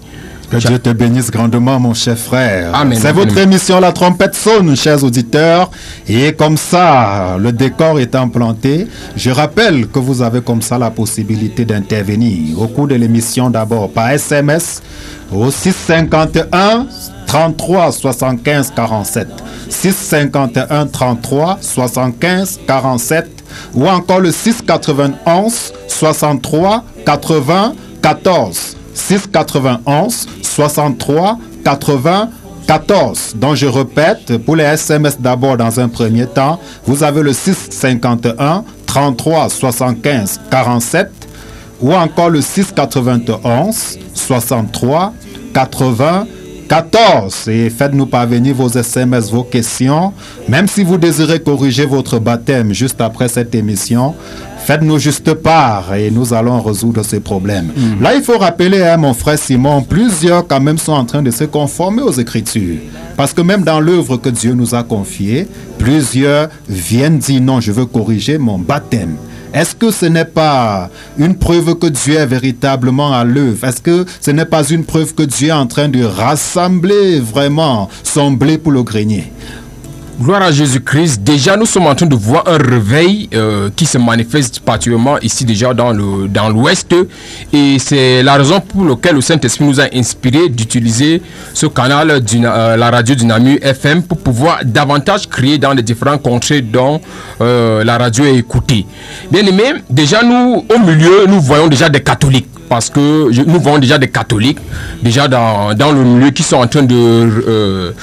Que Dieu te bénisse grandement, mon cher frère. Amen. C'est votre émission La Trompette sonne, chers auditeurs. Et comme ça, le décor étant planté, je rappelle que vous avez comme ça la possibilité d'intervenir au cours de l'émission, d'abord par SMS au 651 33 75 47. 651 33 75 47. Ou encore le 691 63 80 14. 691 63 80 14. Donc je répète, pour les SMS d'abord dans un premier temps, vous avez le 651 33 75 47 ou encore le 691 63 80 14. Et faites-nous parvenir vos SMS, vos questions. Même si vous désirez corriger votre baptême juste après cette émission, faites-nous juste part et nous allons résoudre ces problèmes. Là, il faut rappeler, mon frère Simon, plusieurs quand même sont en train de se conformer aux Écritures. Parce que même dans l'œuvre que Dieu nous a confiée, plusieurs viennent dire non, je veux corriger mon baptême. Est-ce que ce n'est pas une preuve que Dieu est véritablement à l'œuvre? Est-ce que ce n'est pas une preuve que Dieu est en train de rassembler vraiment son blé pour le grenier? Gloire à Jésus-Christ. Déjà, nous sommes en train de voir un réveil qui se manifeste particulièrement ici déjà dans l'Ouest. Et c'est la raison pour laquelle le Saint-Esprit nous a inspiré d'utiliser ce canal, la radio Dynamique FM, pour pouvoir davantage crier dans les différents contrées dont la radio est écoutée. Bien aimé, déjà nous, au milieu, nous voyons déjà des catholiques. Parce que nous voyons déjà des catholiques, déjà dans le milieu, qui sont en train de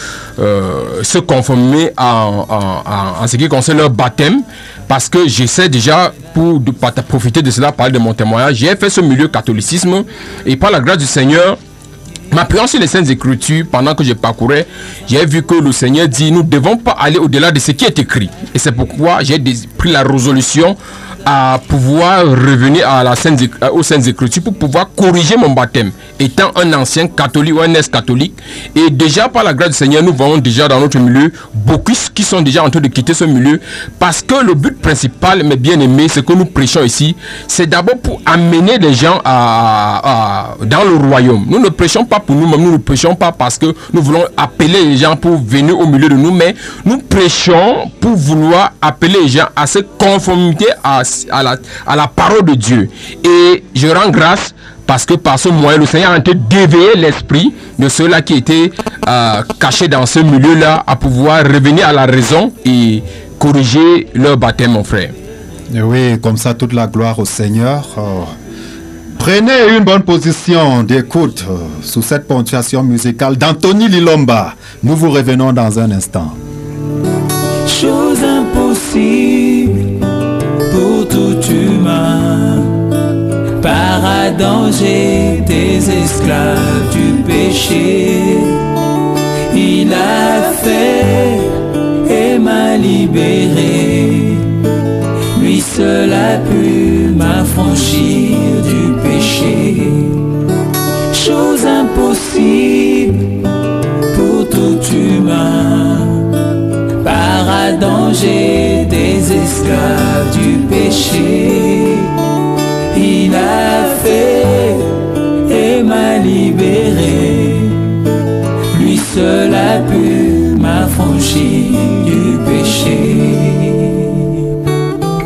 se conformer en ce qui concerne leur baptême. Parce que j'essaie déjà, pour profiter de cela, parler de mon témoignage, j'ai fait ce milieu catholicisme et par la grâce du Seigneur, m'appuyant sur les Saintes Écritures, pendant que je parcourais, j'ai vu que le Seigneur dit, nous ne devons pas aller au-delà de ce qui est écrit. Et c'est pourquoi j'ai pris la résolution à pouvoir revenir aux Saintes Écritures pour pouvoir corriger mon baptême, étant un ancien catholique ou un ex-catholique. Et déjà par la grâce du Seigneur, nous voyons déjà dans notre milieu beaucoup qui sont déjà en train de quitter ce milieu, parce que le but principal, mes bien-aimés, ce que nous prêchons ici, c'est d'abord pour amener les gens dans le royaume. Nous ne prêchons pas pour nous-mêmes, nous ne prêchons pas parce que nous voulons appeler les gens pour venir au milieu de nous, mais nous prêchons pour vouloir appeler les gens à se conformer à la parole de Dieu. Et je rends grâce parce que par ce moyen, le Seigneur a en train d'éveiller l'esprit de ceux-là qui étaient cachés dans ce milieu-là, à pouvoir revenir à la raison et corriger leur baptême, mon frère. Et oui, comme ça, toute la gloire au Seigneur. Prenez une bonne position d'écoute sous cette ponctuation musicale d'Anthony Lilomba. Nous vous revenons dans un instant. Chose impossible pour tout humain, par Adam j'étais esclave du péché. Il a fait et m'a libéré, lui seul a pu m'affranchir du péché. Chose impossible pour tout humain, par Adam j'étais esclave du péché. Il a fait et m'a libéré, lui seul a pu m'affranchir du péché.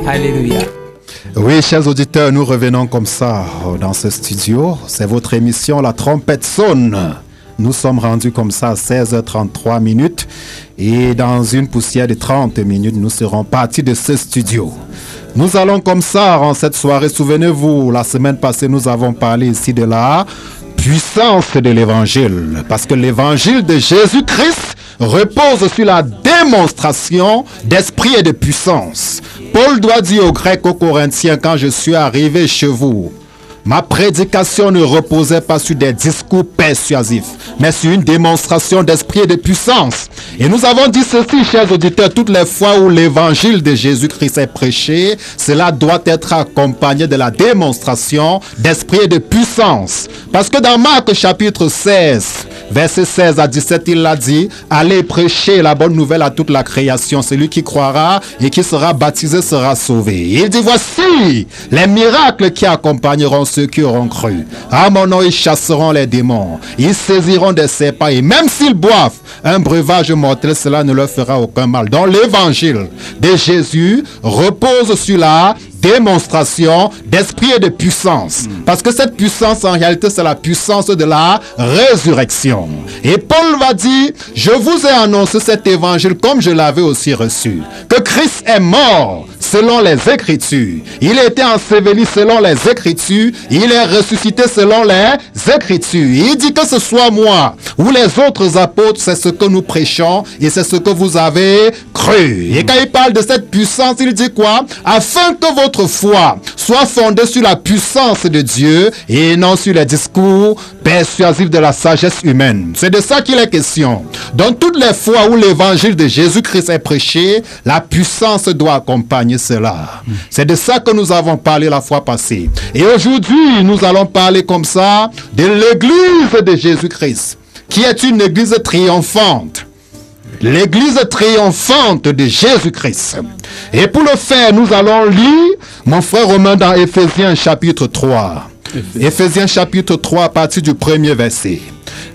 Alléluia. Oui, chers auditeurs, nous revenons comme ça dans ce studio. C'est votre émission La Trompette sonne. Nous sommes rendus comme ça à 16h33 minutes et dans une poussière de 30 minutes, nous serons partis de ce studio. Nous allons comme ça en cette soirée. Souvenez-vous, la semaine passée, nous avons parlé ici de la puissance de l'évangile. Parce que l'évangile de Jésus-Christ repose sur la démonstration d'esprit et de puissance. Paul doit dire aux Grecs, aux Corinthiens, quand je suis arrivé chez vous, ma prédication ne reposait pas sur des discours persuasifs, mais sur une démonstration d'esprit et de puissance. Et nous avons dit ceci, chers auditeurs, toutes les fois où l'évangile de Jésus-Christ est prêché, cela doit être accompagné de la démonstration d'esprit et de puissance. Parce que dans Marc chapitre 16, verset 16 à 17, il a dit, allez prêcher la bonne nouvelle à toute la création. Celui qui croira et qui sera baptisé sera sauvé. Il dit, voici les miracles qui accompagneront ceux qui auront cru. À mon nom, ils chasseront les démons. Ils saisiront des serpents et même s'ils boivent un breuvage mortel, cela ne leur fera aucun mal. Donc l'évangile de Jésus repose sur la démonstration d'esprit et de puissance. Parce que cette puissance, en réalité, c'est la puissance de la résurrection. Et Paul va dire, je vous ai annoncé cet évangile comme je l'avais aussi reçu. Que Christ est mort selon les Écritures. Il a été enseveli selon les Écritures. Il est ressuscité selon les Écritures. Il dit que ce soit moi ou les autres apôtres, c'est ce que nous prêchons et c'est ce que vous avez cru. Et quand il parle de cette puissance, il dit quoi? Afin que votre foi soit fondée sur la puissance de Dieu et non sur les discours persuasifs de la sagesse humaine. C'est de ça qu'il est question. Dans toutes les fois où l'évangile de Jésus-Christ est prêché, la puissance doit accompagner cela. C'est de ça que nous avons parlé la fois passée. Et aujourd'hui, nous allons parler comme ça de l'église de Jésus-Christ, qui est une église triomphante. L'église triomphante de Jésus-Christ. Et pour le faire, nous allons lire, mon frère Romain, dans Éphésiens chapitre 3. Éphésiens chapitre 3 à partir du premier verset.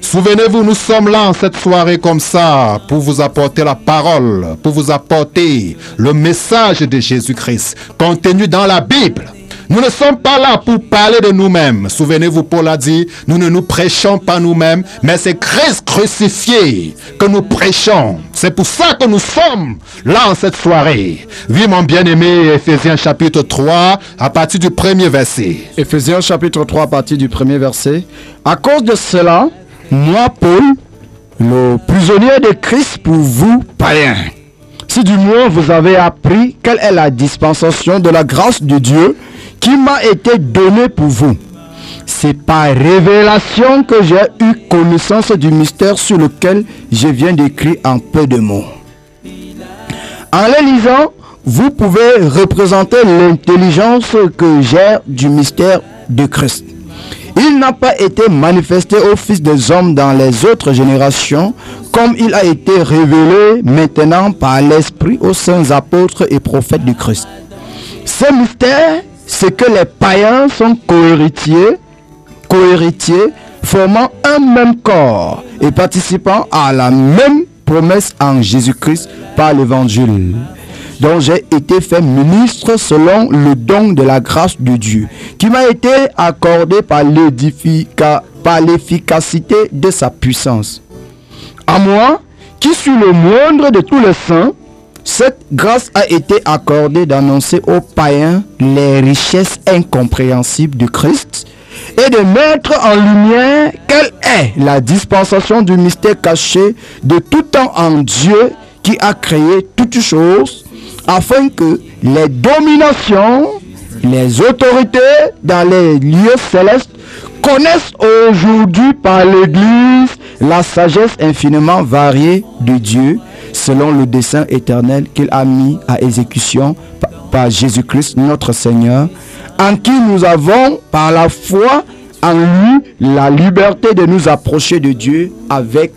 Souvenez-vous, nous sommes là en cette soirée comme ça pour vous apporter la parole, pour vous apporter le message de Jésus-Christ contenu dans la Bible. Nous ne sommes pas là pour parler de nous-mêmes. Souvenez-vous, Paul a dit, nous ne nous prêchons pas nous-mêmes, mais c'est Christ crucifié que nous prêchons. C'est pour ça que nous sommes là en cette soirée. Oui, mon bien-aimé, Éphésiens chapitre 3, à partir du premier verset. Éphésiens chapitre 3, à partir du premier verset. À cause de cela, moi, Paul, le prisonnier de Christ pour vous, païens, si du moins vous avez appris quelle est la dispensation de la grâce de Dieu qui m'a été donnée pour vous. C'est par révélation que j'ai eu connaissance du mystère sur lequel je viens d'écrire en peu de mots. En le lisant, vous pouvez représenter l'intelligence que j'ai du mystère de Christ. Il n'a pas été manifesté aux fils des hommes dans les autres générations, comme il a été révélé maintenant par l'Esprit aux saints apôtres et prophètes du Christ. Ce mystère, c'est que les païens sont cohéritiers, formant un même corps et participant à la même promesse en Jésus-Christ par l'évangile, dont j'ai été fait ministre selon le don de la grâce de Dieu, qui m'a été accordé par l'efficacité de sa puissance. À moi, qui suis le moindre de tous les saints, cette grâce a été accordée d'annoncer aux païens les richesses incompréhensibles de Christ et de mettre en lumière quelle est la dispensation du mystère caché de tout temps en Dieu qui a créé toutes choses, afin que les dominations, les autorités dans les lieux célestes connaissent aujourd'hui par l'Église la sagesse infiniment variée de Dieu, selon le dessein éternel qu'il a mis à exécution par Jésus-Christ notre Seigneur, en qui nous avons par la foi en lui la liberté de nous approcher de Dieu avec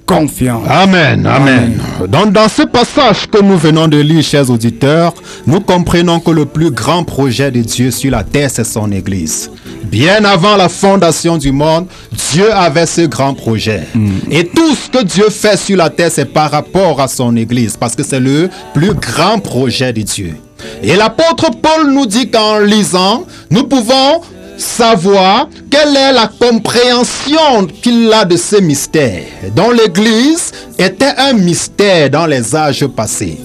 confiance. Amen, amen. Donc dans ce passage que nous venons de lire, chers auditeurs, nous comprenons que le plus grand projet de Dieu sur la terre, c'est son Église. Bien avant la fondation du monde, Dieu avait ce grand projet. Et tout ce que Dieu fait sur la terre, c'est par rapport à son Église, parce que c'est le plus grand projet de Dieu. Et l'apôtre Paul nous dit qu'en lisant, nous pouvons savoir quelle est la compréhension qu'il a de ces mystères, dont l'Église était un mystère dans les âges passés.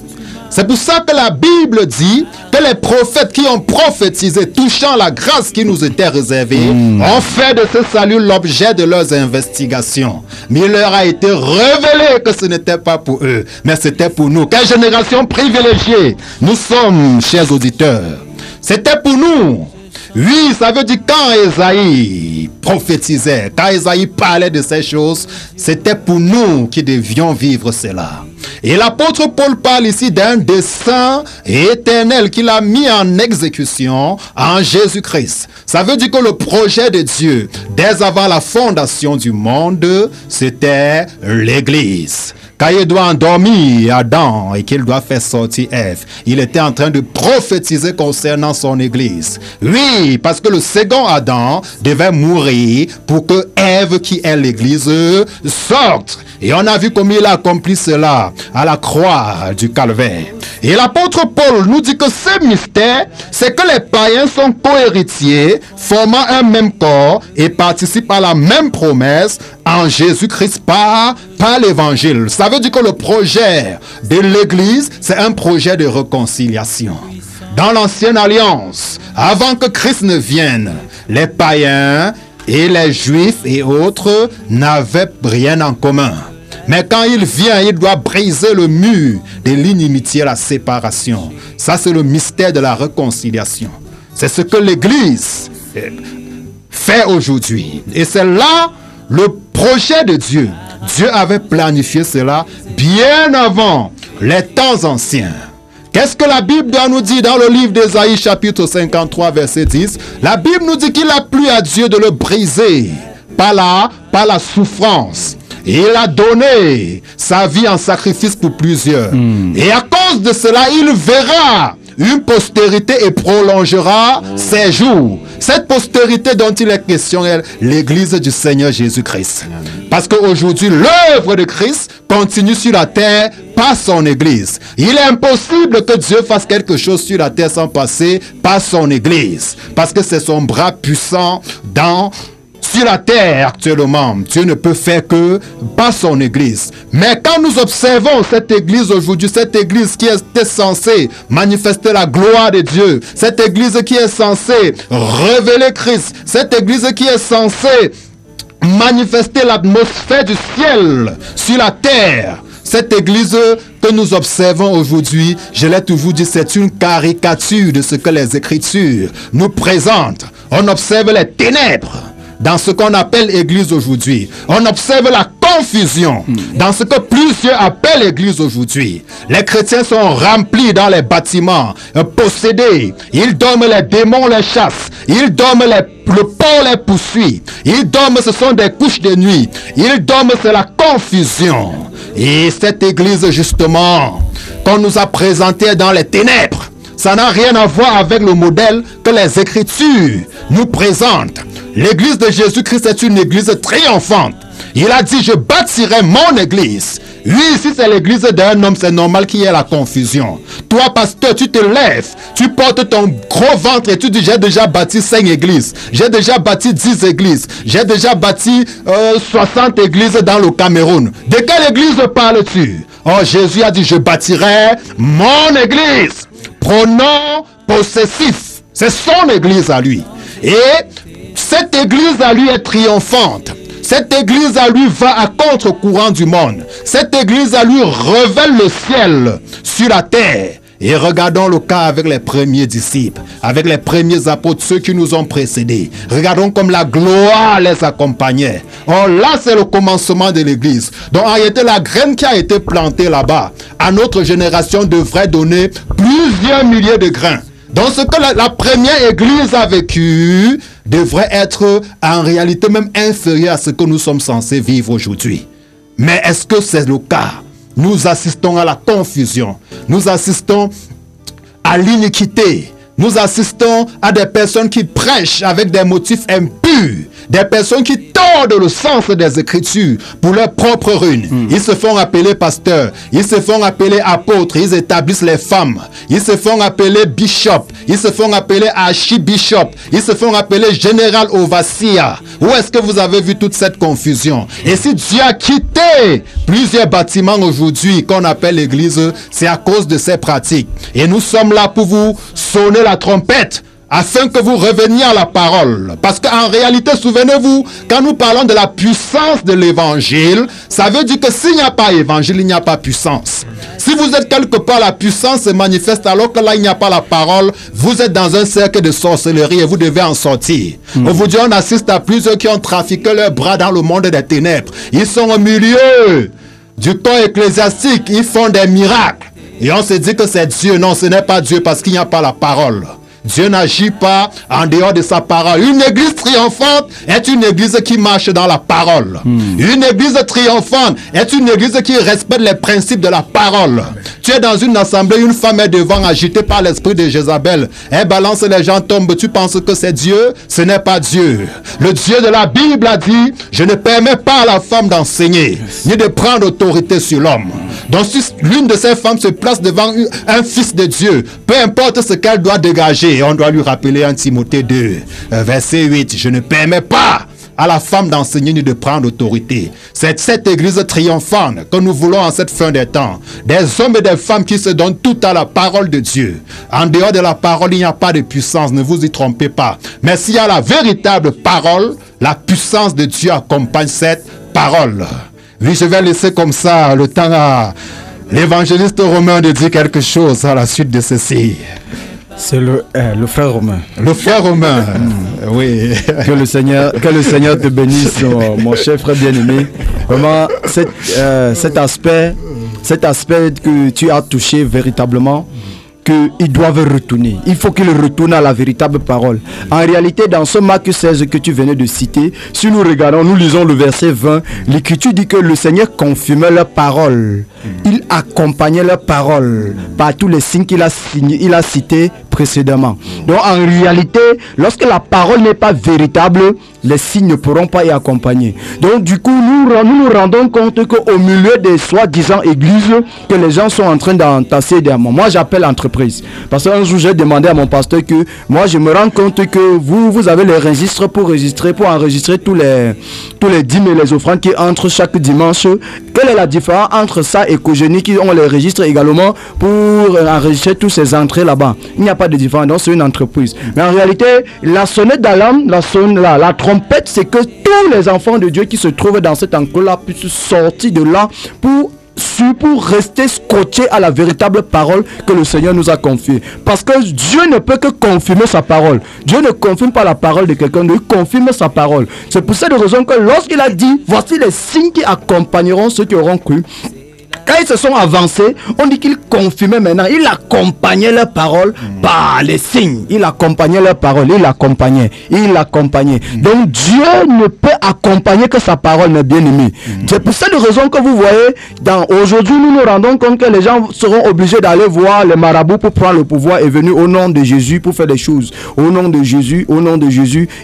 C'est pour ça que la Bible dit que les prophètes qui ont prophétisé touchant la grâce qui nous était réservée ont fait de ce salut l'objet de leurs investigations. Mais il leur a été révélé que ce n'était pas pour eux, mais c'était pour nous. Quelle génération privilégiée nous sommes, chers auditeurs. C'était pour nous. Oui, ça veut dire quand Ésaïe prophétisait, quand Ésaïe parlait de ces choses, c'était pour nous qui devions vivre cela. Et l'apôtre Paul parle ici d'un dessein éternel qu'il a mis en exécution en Jésus-Christ. Ça veut dire que le projet de Dieu, dès avant la fondation du monde, c'était l'Église. Quand il doit endormir Adam et qu'il doit faire sortir Ève, il était en train de prophétiser concernant son Église. Oui, parce que le second Adam devait mourir pour que Ève, qui est l'Église, sorte. Et on a vu comment il a accompli cela à la croix du Calvaire. Et l'apôtre Paul nous dit que ce mystère, c'est que les païens sont co-héritiers, formant un même corps et participent à la même promesse en Jésus-Christ par l'évangile. Ça veut dire que le projet de l'Église, c'est un projet de réconciliation. Dans l'ancienne alliance, avant que Christ ne vienne, les païens et les juifs et autres n'avaient rien en commun. Mais quand il vient, il doit briser le mur de l'inimitié, la séparation. Ça, c'est le mystère de la réconciliation. C'est ce que l'Église fait aujourd'hui. Et c'est là le projet de Dieu. Dieu avait planifié cela bien avant les temps anciens. Qu'est-ce que la Bible doit nous dire dans le livre d'Ésaïe chapitre 53 verset 10? La Bible nous dit qu'il a plu à Dieu de le briser par la souffrance. Il a donné sa vie en sacrifice pour plusieurs. Et à cause de cela, il verra une postérité et prolongera ses jours. Cette postérité dont il est question est l'Église du Seigneur Jésus-Christ. Parce qu'aujourd'hui, l'œuvre de Christ continue sur la terre par son Église. Il est impossible que Dieu fasse quelque chose sur la terre sans passer par son Église. Parce que c'est son bras puissant sur la terre actuellement. Dieu ne peut faire que par son Église. Mais quand nous observons cette Église aujourd'hui, cette Église qui est censée manifester la gloire de Dieu, cette Église qui est censée révéler Christ, cette Église qui est censée manifester l'atmosphère du ciel sur la terre, cette Église que nous observons aujourd'hui, je l'ai toujours dit, c'est une caricature de ce que les Écritures nous présentent. On observe les ténèbres dans ce qu'on appelle Église aujourd'hui. On observe la confusion dans ce que plusieurs appellent Église aujourd'hui. Les chrétiens sont remplis dans les bâtiments, possédés. Ils dorment, les démons les chassent. Ils dorment, le porc les poursuit. Ils dorment, ce sont des couches de nuit. Ils dorment, c'est la confusion. Et cette Église justement, qu'on nous a présentée dans les ténèbres, ça n'a rien à voir avec le modèle que les Écritures nous présentent. L'église de Jésus-Christ est une église triomphante. Il a dit, je bâtirai mon église. Oui, si c'est l'église d'un homme, c'est normal qu'il y ait la confusion. Toi, pasteur, tu te lèves, tu portes ton gros ventre et tu dis, j'ai déjà bâti 5 églises. J'ai déjà bâti 10 églises. J'ai déjà bâti 60 églises dans le Cameroun. De quelle église parles-tu? Oh, Jésus a dit, je bâtirai mon église. Pronom possessif. C'est son église à lui. Et cette église à lui est triomphante. Cette église à lui va à contre-courant du monde. Cette église à lui révèle le ciel sur la terre. Et regardons le cas avec les premiers disciples, avec les premiers apôtres, ceux qui nous ont précédés. Regardons comme la gloire les accompagnait. Oh, là, c'est le commencement de l'église. Donc, en réalité, la graine qui a été plantée là-bas, à notre génération, devrait donner plusieurs milliers de grains. Donc ce que la première église a vécu devrait être en réalité même inférieur à ce que nous sommes censés vivre aujourd'hui. Mais est-ce que c'est le cas? Nous assistons à la confusion. Nous assistons à l'iniquité. Nous assistons à des personnes qui prêchent avec des motifs impurs. Des personnes qui tordent le sens des Écritures pour leur propre ruine. Ils se font appeler pasteurs. Ils se font appeler apôtres. Ils établissent les femmes. Ils se font appeler bishop. Ils se font appeler archibishop. Ils se font appeler général overseer. Où est-ce que vous avez vu toute cette confusion? Et si Dieu a quitté plusieurs bâtiments aujourd'hui qu'on appelle l'église, c'est à cause de ces pratiques. Et nous sommes là pour vous sonner la trompette afin que vous reveniez à la parole. Parce qu'en réalité, souvenez-vous, quand nous parlons de la puissance de l'évangile, ça veut dire que s'il n'y a pas évangile, il n'y a pas puissance. Si vous êtes quelque part, la puissance se manifeste alors que là, il n'y a pas la parole. Vous êtes dans un cercle de sorcellerie et vous devez en sortir. Aujourd'hui, on assiste à plusieurs qui ont trafiqué leurs bras dans le monde des ténèbres. Ils sont au milieu du corps ecclésiastique. Ils font des miracles. Et on se dit que c'est Dieu. Non, ce n'est pas Dieu parce qu'il n'y a pas la parole. Dieu n'agit pas en dehors de sa parole. Une église triomphante est une église qui marche dans la parole. Une église triomphante est une église qui respecte les principes de la parole. Tu es dans une assemblée, une femme est devant, agitée par l'esprit de Jézabel. Elle balance, les gens tombent. Tu penses que c'est Dieu? Ce n'est pas Dieu. Le Dieu de la Bible a dit, je ne permets pas à la femme d'enseigner, ni de prendre autorité sur l'homme. Donc si l'une de ces femmes se place devant un fils de Dieu, peu importe ce qu'elle doit dégager, on doit lui rappeler 1 Timothée 2, verset 8, je ne permets pas à la femme d'enseigner ni de prendre autorité. C'est cette église triomphante que nous voulons en cette fin des temps. Des hommes et des femmes qui se donnent tout à la parole de Dieu. En dehors de la parole, il n'y a pas de puissance, ne vous y trompez pas. Mais s'il y a la véritable parole, la puissance de Dieu accompagne cette parole. Oui, je vais laisser comme ça le temps à l'évangéliste Romain de dire quelque chose à la suite de ceci. C'est le frère Romain. Le frère Romain, oui. Que le Seigneur te bénisse, mon cher frère bien-aimé. Vraiment, cet aspect que tu as touché véritablement, qu'ils doivent retourner. Il faut qu'ils retournent à la véritable parole. En réalité, dans ce Marc 16 que tu venais de citer, si nous regardons, nous lisons le verset 20, l'Écriture dit que le Seigneur confirmait leur parole. Il accompagnait leur parole par tous les signes qu'il a cités précédemment. Donc en réalité, lorsque la parole n'est pas véritable, les signes ne pourront pas y accompagner. Donc du coup, nous nous rendons compte qu'au milieu des soi-disant églises, que les gens sont en train d'entasser des mots. Moi, j'appelle entreprise. Parce qu'un jour, j'ai demandé à mon pasteur que moi, je me rends compte que vous avez les registres pour enregistrer tous les dîmes et les offrandes qui entrent chaque dimanche. Quelle est la différence entre ça et Cogénie qui ont les registres également pour enregistrer toutes ces entrées là-bas? Il n'y a pas de différence, donc c'est une entreprise. Mais en réalité, la sonnette d'alarme, la trompette, c'est que tous les enfants de Dieu qui se trouvent dans cet enclos-là puissent sortir de là pour rester scotchés à la véritable parole que le Seigneur nous a confiée. Parce que Dieu ne peut que confirmer sa parole. Dieu ne confirme pas la parole de quelqu'un, il confirme sa parole. C'est pour cette raison que lorsqu'il a dit, voici les signes qui accompagneront ceux qui auront cru, quand ils se sont avancés, on dit qu'il confirmait maintenant. Il accompagnait leur parole par les signes. Il accompagnait leur parole. Il l'accompagnait. Donc Dieu ne peut accompagner que sa parole, mes bien-aimés. C'est pour cette raison que vous voyez, aujourd'hui, nous nous rendons compte que les gens seront obligés d'aller voir les marabouts pour prendre le pouvoir et venir au nom de Jésus pour faire des choses. Au nom de Jésus,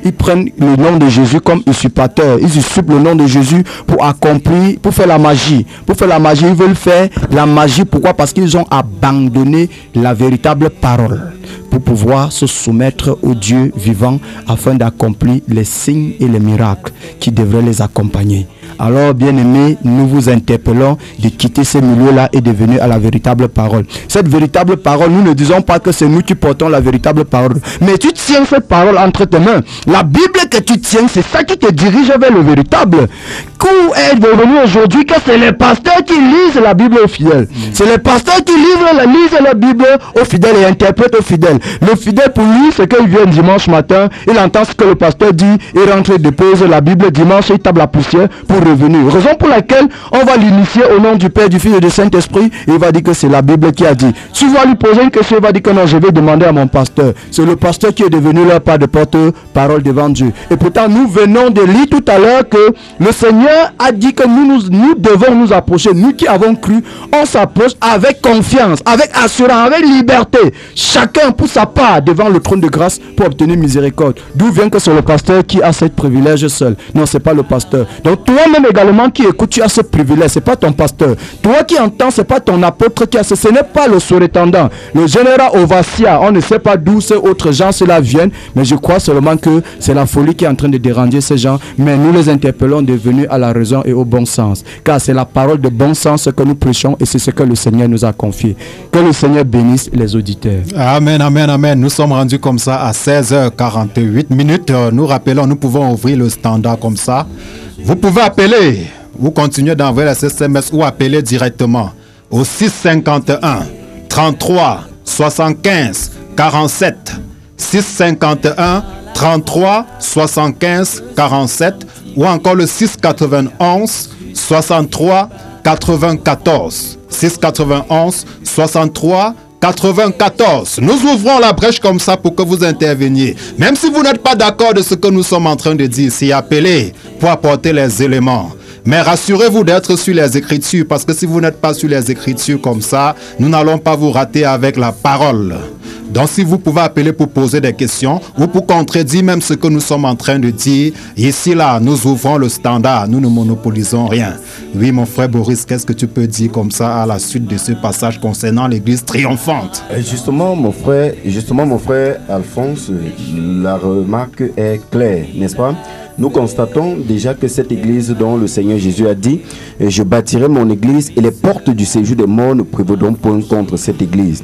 ils prennent le nom de Jésus comme usurpateur. Ils usurpent le nom de Jésus pour accomplir, pour faire la magie. Ils veulent faire la magie. Pourquoi? Parce qu'ils ont abandonné la véritable parole pour pouvoir se soumettre au Dieu vivant afin d'accomplir les signes et les miracles qui devraient les accompagner. Alors, bien-aimés, nous vous interpellons de quitter ces milieux-là et de venir à la véritable parole. Cette véritable parole, nous ne disons pas que c'est nous qui portons la véritable parole, mais tu tiens cette parole entre tes mains. La Bible que tu tiens, c'est ça qui te dirige vers le véritable. Où est devenu aujourd'hui que c'est les pasteurs qui lisent la Bible aux fidèles. C'est les pasteurs qui lisent la Bible aux fidèles et interprètent aux fidèles. Le fidèle, pour lui, c'est qu'il vient dimanche matin, il entend ce que le pasteur dit, il rentre et dépose la Bible dimanche, il tape la poussière pour revenir. Raison pour laquelle on va l'initier au nom du Père, du Fils et du Saint-Esprit, et il va dire que c'est la Bible qui a dit. Tu vas lui poser une question, il va dire que non, je vais demander à mon pasteur. C'est le pasteur qui est devenu leur part de porte-parole devant Dieu. Et pourtant, nous venons de lire tout à l'heure que le Seigneur a dit que nous devons nous approcher. Nous qui avons cru, on s'approche avec confiance, avec assurance, avec liberté. Chacun pour sa part devant le trône de grâce pour obtenir miséricorde. D'où vient que c'est le pasteur qui a ce privilège seul? Non, c'est pas le pasteur. Donc toi-même également qui écoutes, tu as ce privilège. C'est pas ton pasteur. Toi qui entends, c'est pas ton apôtre qui a ce n'est pas le surintendant. Le général Ovassia, on ne sait pas d'où ces autres gens cela viennent, mais je crois seulement que c'est la folie qui est en train de déranger ces gens. Mais nous les interpellons de venir à la raison et au bon sens. Car c'est la parole de bon sens que nous prêchons et c'est ce que le Seigneur nous a confié. Que le Seigneur bénisse les auditeurs. Amen, amen, amen. Nous sommes rendus comme ça à 16h48. Nous rappelons, nous pouvons ouvrir le standard comme ça. Vous pouvez appeler. Vous continuez d'envoyer les SMS ou appeler directement au 651 33 75 47. 651 33 75 47 ou encore le 691 63 94. 691 63 94. Nous ouvrons la brèche comme ça pour que vous interveniez. Même si vous n'êtes pas d'accord de ce que nous sommes en train de dire ici, appelez pour apporter les éléments. Mais rassurez-vous d'être sur les Écritures, parce que si vous n'êtes pas sur les Écritures comme ça, nous n'allons pas vous rater avec la parole. Donc si vous pouvez appeler pour poser des questions ou pour contredire même ce que nous sommes en train de dire, ici là, nous ouvrons le standard, nous ne monopolisons rien. Oui, mon frère Boris, qu'est-ce que tu peux dire comme ça à la suite de ce passage concernant l'église triomphante? Justement, mon frère Alphonse, la remarque est claire, n'est-ce pas? Nous constatons déjà que cette église dont le Seigneur Jésus a dit « Je bâtirai mon église et les portes du séjour des morts ne prévaudront point contre cette église ».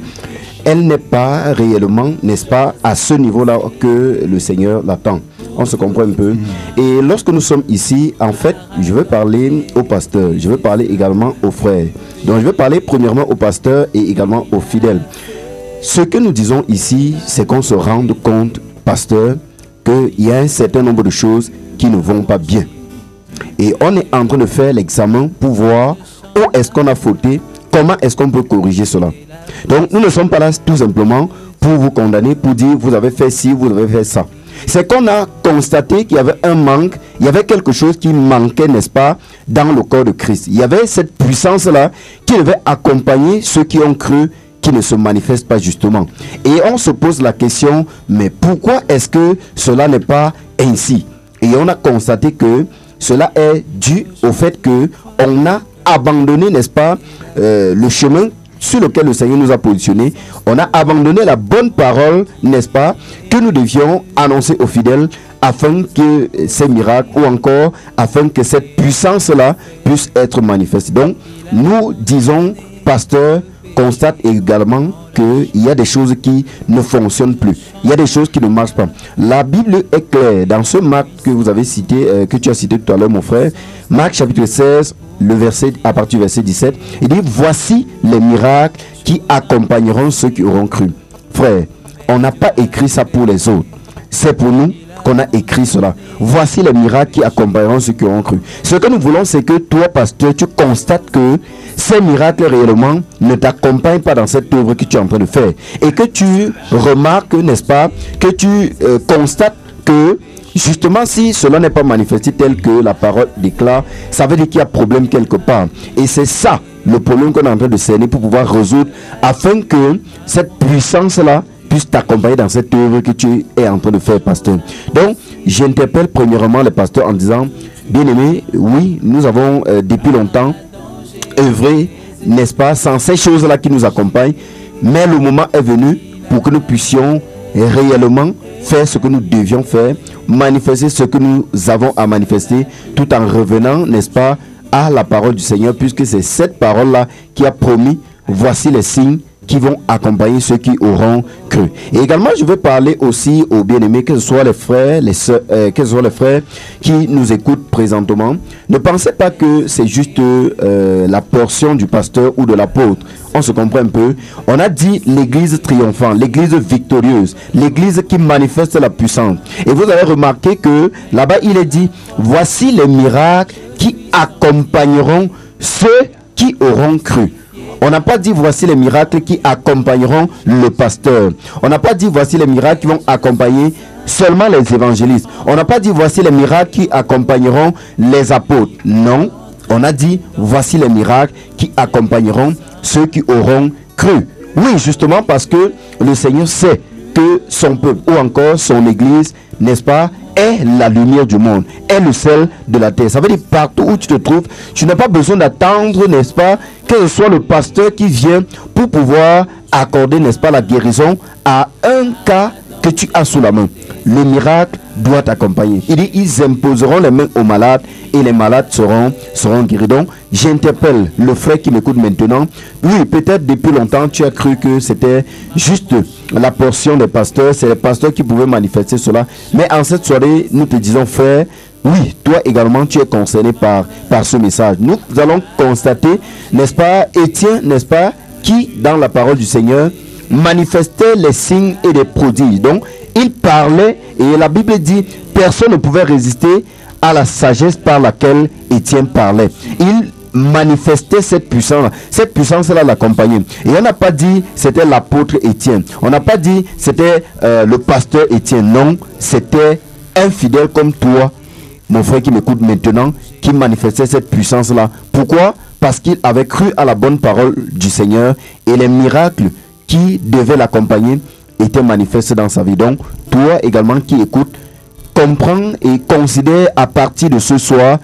Elle n'est pas réellement, n'est-ce pas, à ce niveau-là que le Seigneur l'attend. On se comprend un peu. Et lorsque nous sommes ici, en fait, je veux parler aux pasteurs, je veux parler également aux frères. Donc je veux parler premièrement aux pasteurs et également aux fidèles. Ce que nous disons ici, c'est qu'on se rende compte, pasteur, qu'il y a un certain nombre de choses qui ne vont pas bien. Et on est en train de faire l'examen pour voir où est-ce qu'on a fauté, comment est-ce qu'on peut corriger cela. Donc nous ne sommes pas là tout simplement pour vous condamner, pour dire vous avez fait ci, vous avez fait ça. C'est qu'on a constaté qu'il y avait un manque, il y avait quelque chose qui manquait, n'est-ce pas, dans le corps de Christ. Il y avait cette puissance-là qui devait accompagner ceux qui ont cru, qui ne se manifestent pas justement. Et on se pose la question, mais pourquoi est-ce que cela n'est pas ainsi? Et on a constaté que cela est dû au fait que on a abandonné, n'est-ce pas, le chemin sur lequel le Seigneur nous a positionnés. On a abandonné la bonne parole, n'est-ce pas, que nous devions annoncer aux fidèles afin que ces miracles ou encore afin que cette puissance-là puisse être manifestée. Donc, nous disons, pasteur, constate également qu'il y a des choses qui ne fonctionnent plus. Il y a des choses qui ne marchent pas. La Bible est claire. Dans ce Marc que vous avez cité, que tu as cité tout à l'heure, mon frère, Marc chapitre 16, à partir du verset 17, il dit, voici les miracles qui accompagneront ceux qui auront cru. Frère, on n'a pas écrit ça pour les autres. C'est pour nous qu'on a écrit cela. Voici les miracles qui accompagneront ceux qui auront cru. Ce que nous voulons, c'est que toi, pasteur, tu constates que ces miracles réellement ne t'accompagnent pas dans cette œuvre que tu es en train de faire. Et que tu remarques, n'est-ce pas, que tu constates que justement, si cela n'est pas manifesté tel que la parole déclare, ça veut dire qu'il y a problème quelque part. Et c'est ça le problème qu'on est en train de cerner pour pouvoir résoudre, afin que cette puissance-là puisse t'accompagner dans cette œuvre que tu es en train de faire, pasteur. Donc, j'interpelle premièrement les pasteurs en disant, bien-aimés, oui, nous avons depuis longtemps œuvré, n'est-ce pas, sans ces choses-là qui nous accompagnent, mais le moment est venu pour que nous puissions réellement faire ce que nous devions faire, manifester ce que nous avons à manifester, tout en revenant, n'est-ce pas, à la parole du Seigneur, puisque c'est cette parole-là qui a promis, voici les signes qui vont accompagner ceux qui auront cru. Et également, je veux parler aussi aux bien-aimés, que ce soit les frères, les sœurs, que ce soit les frères qui nous écoutent présentement. Ne pensez pas que c'est juste la portion du pasteur ou de l'apôtre. On se comprend un peu. On a dit l'église triomphante, l'église victorieuse, l'église qui manifeste la puissance. Et vous avez remarqué que là-bas, il est dit, voici les miracles qui accompagneront ceux qui auront cru. On n'a pas dit voici les miracles qui accompagneront le pasteur. On n'a pas dit voici les miracles qui vont accompagner seulement les évangélistes. On n'a pas dit voici les miracles qui accompagneront les apôtres. Non, on a dit voici les miracles qui accompagneront ceux qui auront cru. Oui, justement parce que le Seigneur sait que son peuple ou encore son église, n'est-ce pas, est la lumière du monde, est le sel de la terre. Ça veut dire partout où tu te trouves, tu n'as pas besoin d'attendre, n'est-ce pas, que ce soit le pasteur qui vient pour pouvoir accorder, n'est-ce pas, la guérison à un cas que tu as sous la main. Le miracle doit t'accompagner. Il dit, ils imposeront les mains aux malades et les malades seront guéris. Donc, j'interpelle le frère qui m'écoute maintenant. Oui, peut-être depuis longtemps, tu as cru que c'était juste la portion des pasteurs. C'est les pasteurs qui pouvaient manifester cela. Mais en cette soirée, nous te disons, frère, oui, toi également, tu es concerné par ce message. Nous allons constater, n'est-ce pas, Étienne, n'est-ce pas, qui, dans la parole du Seigneur, manifestait les signes et les prodiges. Donc, il parlait et la Bible dit, personne ne pouvait résister à la sagesse par laquelle Étienne parlait. Il manifestait cette puissance-là. Cette puissance-là l'accompagnait. Et on n'a pas dit c'était l'apôtre Étienne. On n'a pas dit c'était le pasteur Étienne. Non, c'était un fidèle comme toi, mon frère qui m'écoute maintenant, qui manifestait cette puissance-là. Pourquoi? Parce qu'il avait cru à la bonne parole du Seigneur et les miracles qui devaient l'accompagner été manifesté dans sa vie. Donc, toi également qui écoutes, comprends et considère à partir de ce soir,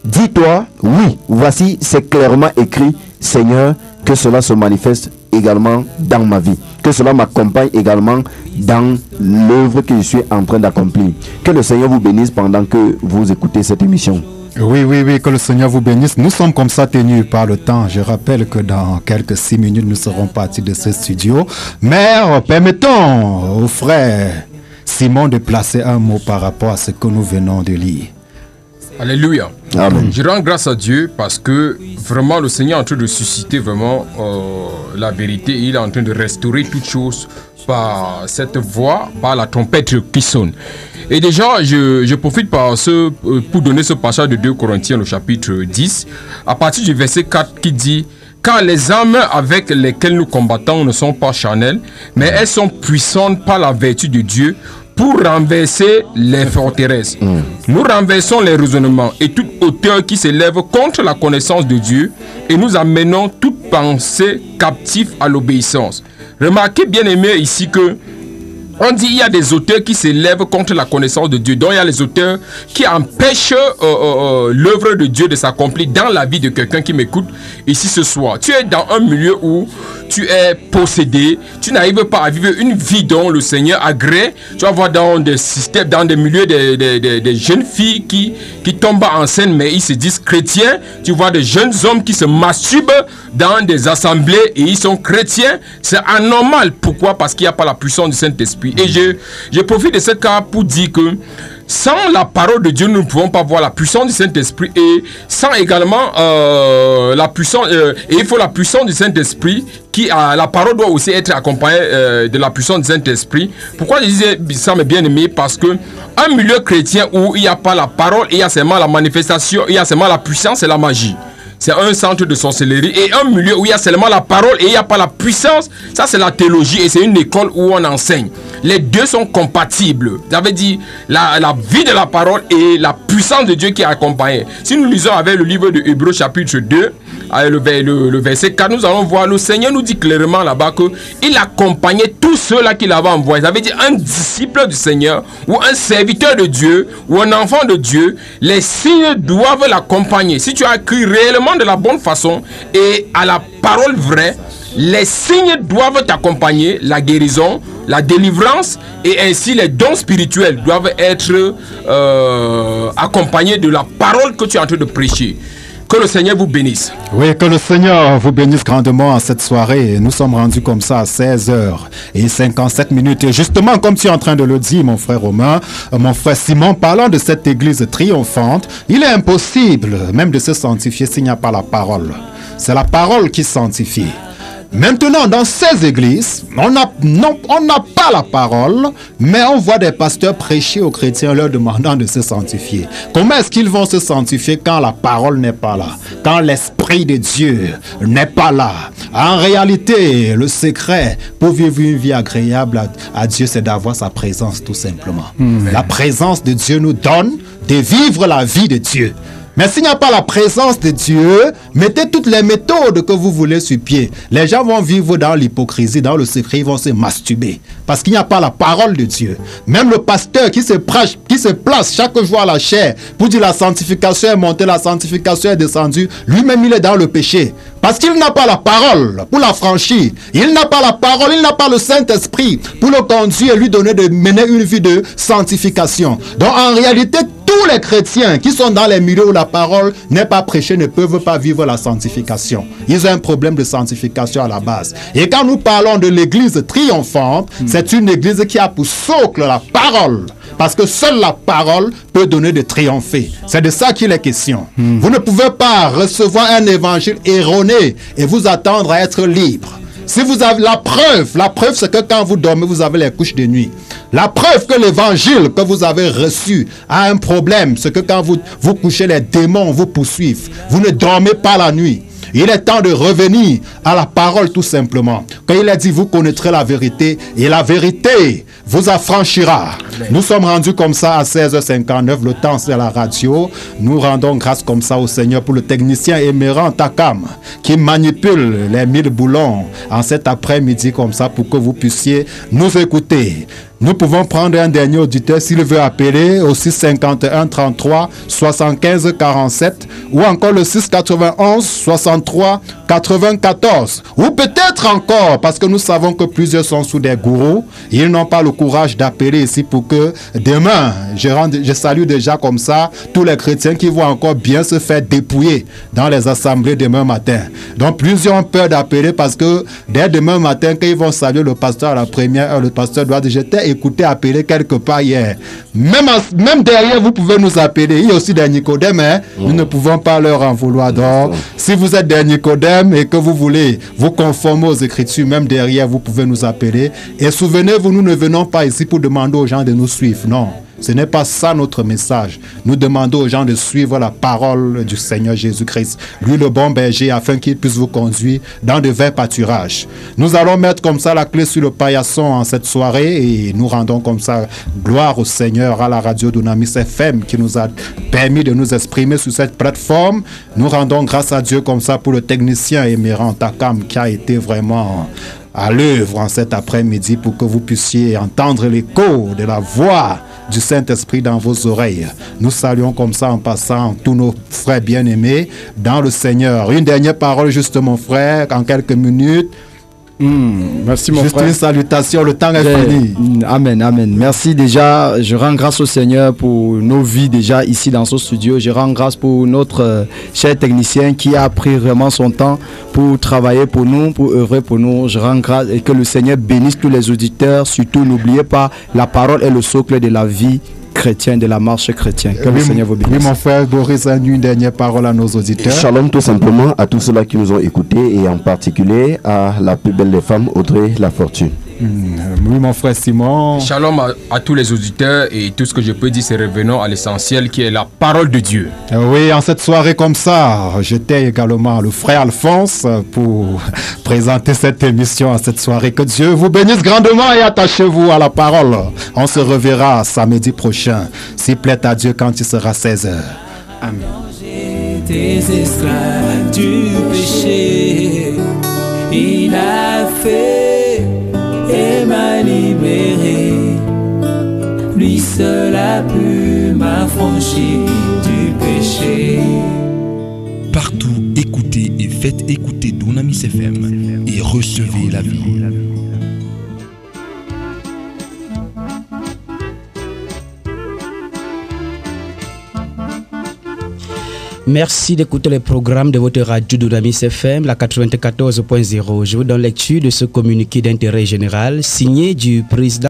dis-toi, oui, voici, c'est clairement écrit, Seigneur, que cela se manifeste également dans ma vie, que cela m'accompagne également dans l'œuvre que je suis en train d'accomplir. Que le Seigneur vous bénisse pendant que vous écoutez cette émission. Oui, que le Seigneur vous bénisse. Nous sommes comme ça tenus par le temps. Je rappelle que dans quelques 6 minutes, nous serons partis de ce studio. Mais permettons au frère Simon de placer un mot par rapport à ce que nous venons de lire. Alléluia. Amen. Je rends grâce à Dieu parce que vraiment le Seigneur est en train de susciter vraiment la vérité. Il est en train de restaurer toutes choses par cette voix, par la trompette qui sonne. Et déjà, je profite pour donner ce passage de 2 Corinthiens, le chapitre 10, à partir du verset 4 qui dit: car les armes avec lesquelles nous combattons ne sont pas charnelles, mais elles sont puissantes par la vertu de Dieu pour renverser les forteresses. Nous renversons les raisonnements et toute hauteur qui s'élève contre la connaissance de Dieu, et nous amenons toute pensée captive à l'obéissance. Remarquez bien aimé ici que on dit il y a des auteurs qui s'élèvent contre la connaissance de Dieu. Donc il y a les auteurs qui empêchent l'œuvre de Dieu de s'accomplir dans la vie de quelqu'un qui m'écoute ici ce soir. Tu es dans un milieu où tu es possédé, tu n'arrives pas à vivre une vie dont le Seigneur agrée. Tu vas voir dans des systèmes, dans des milieux des jeunes filles qui tombent enceintes mais ils se disent chrétiens. Tu vois des jeunes hommes qui se masturbent dans des assemblées et ils sont chrétiens. C'est anormal. Pourquoi? Parce qu'il n'y a pas la puissance du Saint-Esprit. Et je profite de ce cas pour dire que sans la parole de Dieu, nous ne pouvons pas voir la puissance du Saint-Esprit, et sans également la puissance, et il faut la puissance du Saint-Esprit, la parole doit aussi être accompagnée de la puissance du Saint-Esprit. Pourquoi je disais ça, mes bien-aimés? Parce que un milieu chrétien où il n'y a pas la parole, il y a seulement la manifestation, il y a seulement la puissance, c'est la magie. C'est un centre de sorcellerie. Et un milieu où il y a seulement la parole et il n'y a pas la puissance, ça c'est la théologie et c'est une école où on enseigne. Les deux sont compatibles. Ça veut dire la vie de la parole et la puissance de Dieu qui est accompagnée. Si nous lisons avec le livre de Hébreux chapitre 2, le verset 4, nous allons voir, le Seigneur nous dit clairement là-bas qu'il accompagnait tous ceux-là qu'il avait envoyés. Ça veut dire un disciple du Seigneur ou un serviteur de Dieu ou un enfant de Dieu, les signes doivent l'accompagner. Si tu as cru réellement de la bonne façon et à la parole vraie, les signes doivent t'accompagner, la guérison, la délivrance et ainsi les dons spirituels doivent être accompagnés de la parole que tu es en train de prêcher. Que le Seigneur vous bénisse. Oui, que le Seigneur vous bénisse grandement en cette soirée. Nous sommes rendus comme ça à 16h57. Et justement, comme tu es en train de le dire, mon frère Romain, mon frère Simon, parlant de cette église triomphante, il est impossible même de se sanctifier s'il n'y a pas la parole. C'est la parole qui sanctifie. Maintenant, dans ces églises, on n'a pas la parole, mais on voit des pasteurs prêcher aux chrétiens leur demandant de se sanctifier. Comment est-ce qu'ils vont se sanctifier quand la parole n'est pas là, quand l'Esprit de Dieu n'est pas là? En réalité, le secret pour vivre une vie agréable à Dieu, c'est d'avoir sa présence tout simplement. La présence de Dieu nous donne de vivre la vie de Dieu. Mais s'il n'y a pas la présence de Dieu, mettez toutes les méthodes que vous voulez sur pied. Les gens vont vivre dans l'hypocrisie, dans le secret, ils vont se masturber. Parce qu'il n'y a pas la parole de Dieu. Même le pasteur qui se place chaque jour à la chair pour dire la sanctification est montée, la sanctification est descendue, lui-même il est dans le péché. Parce qu'il n'a pas la parole pour la franchir. Il n'a pas la parole, il n'a pas le Saint-Esprit pour le conduire et lui donner de mener une vie de sanctification. Donc en réalité, tous les chrétiens qui sont dans les milieux où la parole n'est pas prêchée ne peuvent pas vivre la sanctification. Ils ont un problème de sanctification à la base. Et quand nous parlons de l'église triomphante, c'est une église qui a pour socle la parole. Parce que seule la parole peut donner de triompher. C'est de ça qu'il est question. Vous ne pouvez pas recevoir un évangile erroné et vous attendre à être libre. Si vous avez la preuve c'est que quand vous dormez, vous avez les couches de nuit. La preuve que l'évangile que vous avez reçu a un problème, c'est que quand vous couchez, les démons vous poursuivent. Vous ne dormez pas la nuit. Il est temps de revenir à la parole tout simplement. Quand il a dit, vous connaîtrez la vérité et la vérité vous affranchira. Nous sommes rendus comme ça à 16h59, le temps c'est la radio. Nous rendons grâce comme ça au Seigneur pour le technicien Emerant Takam qui manipule les 1000 boulons en cet après-midi comme ça pour que vous puissiez nous écouter. Nous pouvons prendre un dernier auditeur s'il veut appeler au 651 33 75 47 ou encore le 691 63 94. Ou peut-être encore, parce que nous savons que plusieurs sont sous des gourous, ils n'ont pas le courage d'appeler ici pour que demain, je salue déjà comme ça tous les chrétiens qui vont encore bien se faire dépouiller dans les assemblées demain matin. Donc plusieurs ont peur d'appeler parce que dès demain matin, quand ils vont saluer le pasteur à la première heure, le pasteur doit dire, j'étais écouté appeler quelque part hier. Même derrière, vous pouvez nous appeler. Il y a aussi des Nicodèmes, hein? Nous ne pouvons pas leur en vouloir. Donc, si vous êtes des Nicodèmes et que vous voulez vous conformer aux Écritures, même derrière, vous pouvez nous appeler. Et souvenez-vous, nous ne venons pas ici pour demander aux gens de nous suivre. Non. Ce n'est pas ça notre message. Nous demandons aux gens de suivre la parole du Seigneur Jésus-Christ, lui le bon berger, afin qu'il puisse vous conduire dans de verts pâturages. Nous allons mettre comme ça la clé sur le paillasson en cette soirée et nous rendons comme ça gloire au Seigneur à la radio Dunamis FM qui nous a permis de nous exprimer sur cette plateforme. Nous rendons grâce à Dieu comme ça pour le technicien Emerant Takam qui a été vraiment à l'œuvre en cet après-midi pour que vous puissiez entendre l'écho de la voix du Saint-Esprit dans vos oreilles. Nous saluons comme ça en passant tous nos frères bien-aimés dans le Seigneur. Une dernière parole juste mon frère, en quelques minutes. Merci mon juste frère. Une salutation, le temps est fini. Amen, amen. Merci déjà. Je rends grâce au Seigneur pour nos vies déjà ici dans ce studio. Je rends grâce pour notre cher technicien qui a pris vraiment son temps pour travailler pour nous, pour œuvrer pour nous. Je rends grâce et que le Seigneur bénisse tous les auditeurs. Surtout, n'oubliez pas, la parole est le socle de la vie chrétienne, de la marche chrétienne. Que le Seigneur vous bénisse. Oui, mon frère Boris, une dernière parole à nos auditeurs. Shalom tout simplement à tous ceux-là qui nous ont écoutés et en particulier à la plus belle des femmes, Audrey Lafortune. Oui, mon frère Simon. Shalom à tous les auditeurs et tout ce que je peux dire, c'est revenons à l'essentiel qui est la parole de Dieu. Oui, en cette soirée comme ça, j'étais également le frère Alphonse pour présenter cette émission en cette soirée. Que Dieu vous bénisse grandement et attachez-vous à la parole. On se reverra samedi prochain, s'il plaît à Dieu quand il sera 16h. Amen. Tes esclaves du péché, il a fait et m'a libéré. Lui seul a pu m'affranchir du péché. Partout, écoutez et faites écouter Dunamis FM et recevez la vie. Merci d'écouter les programmes de votre radio Dunamis FM, la 94.0. Je vous donne lecture de ce communiqué d'intérêt général signé du président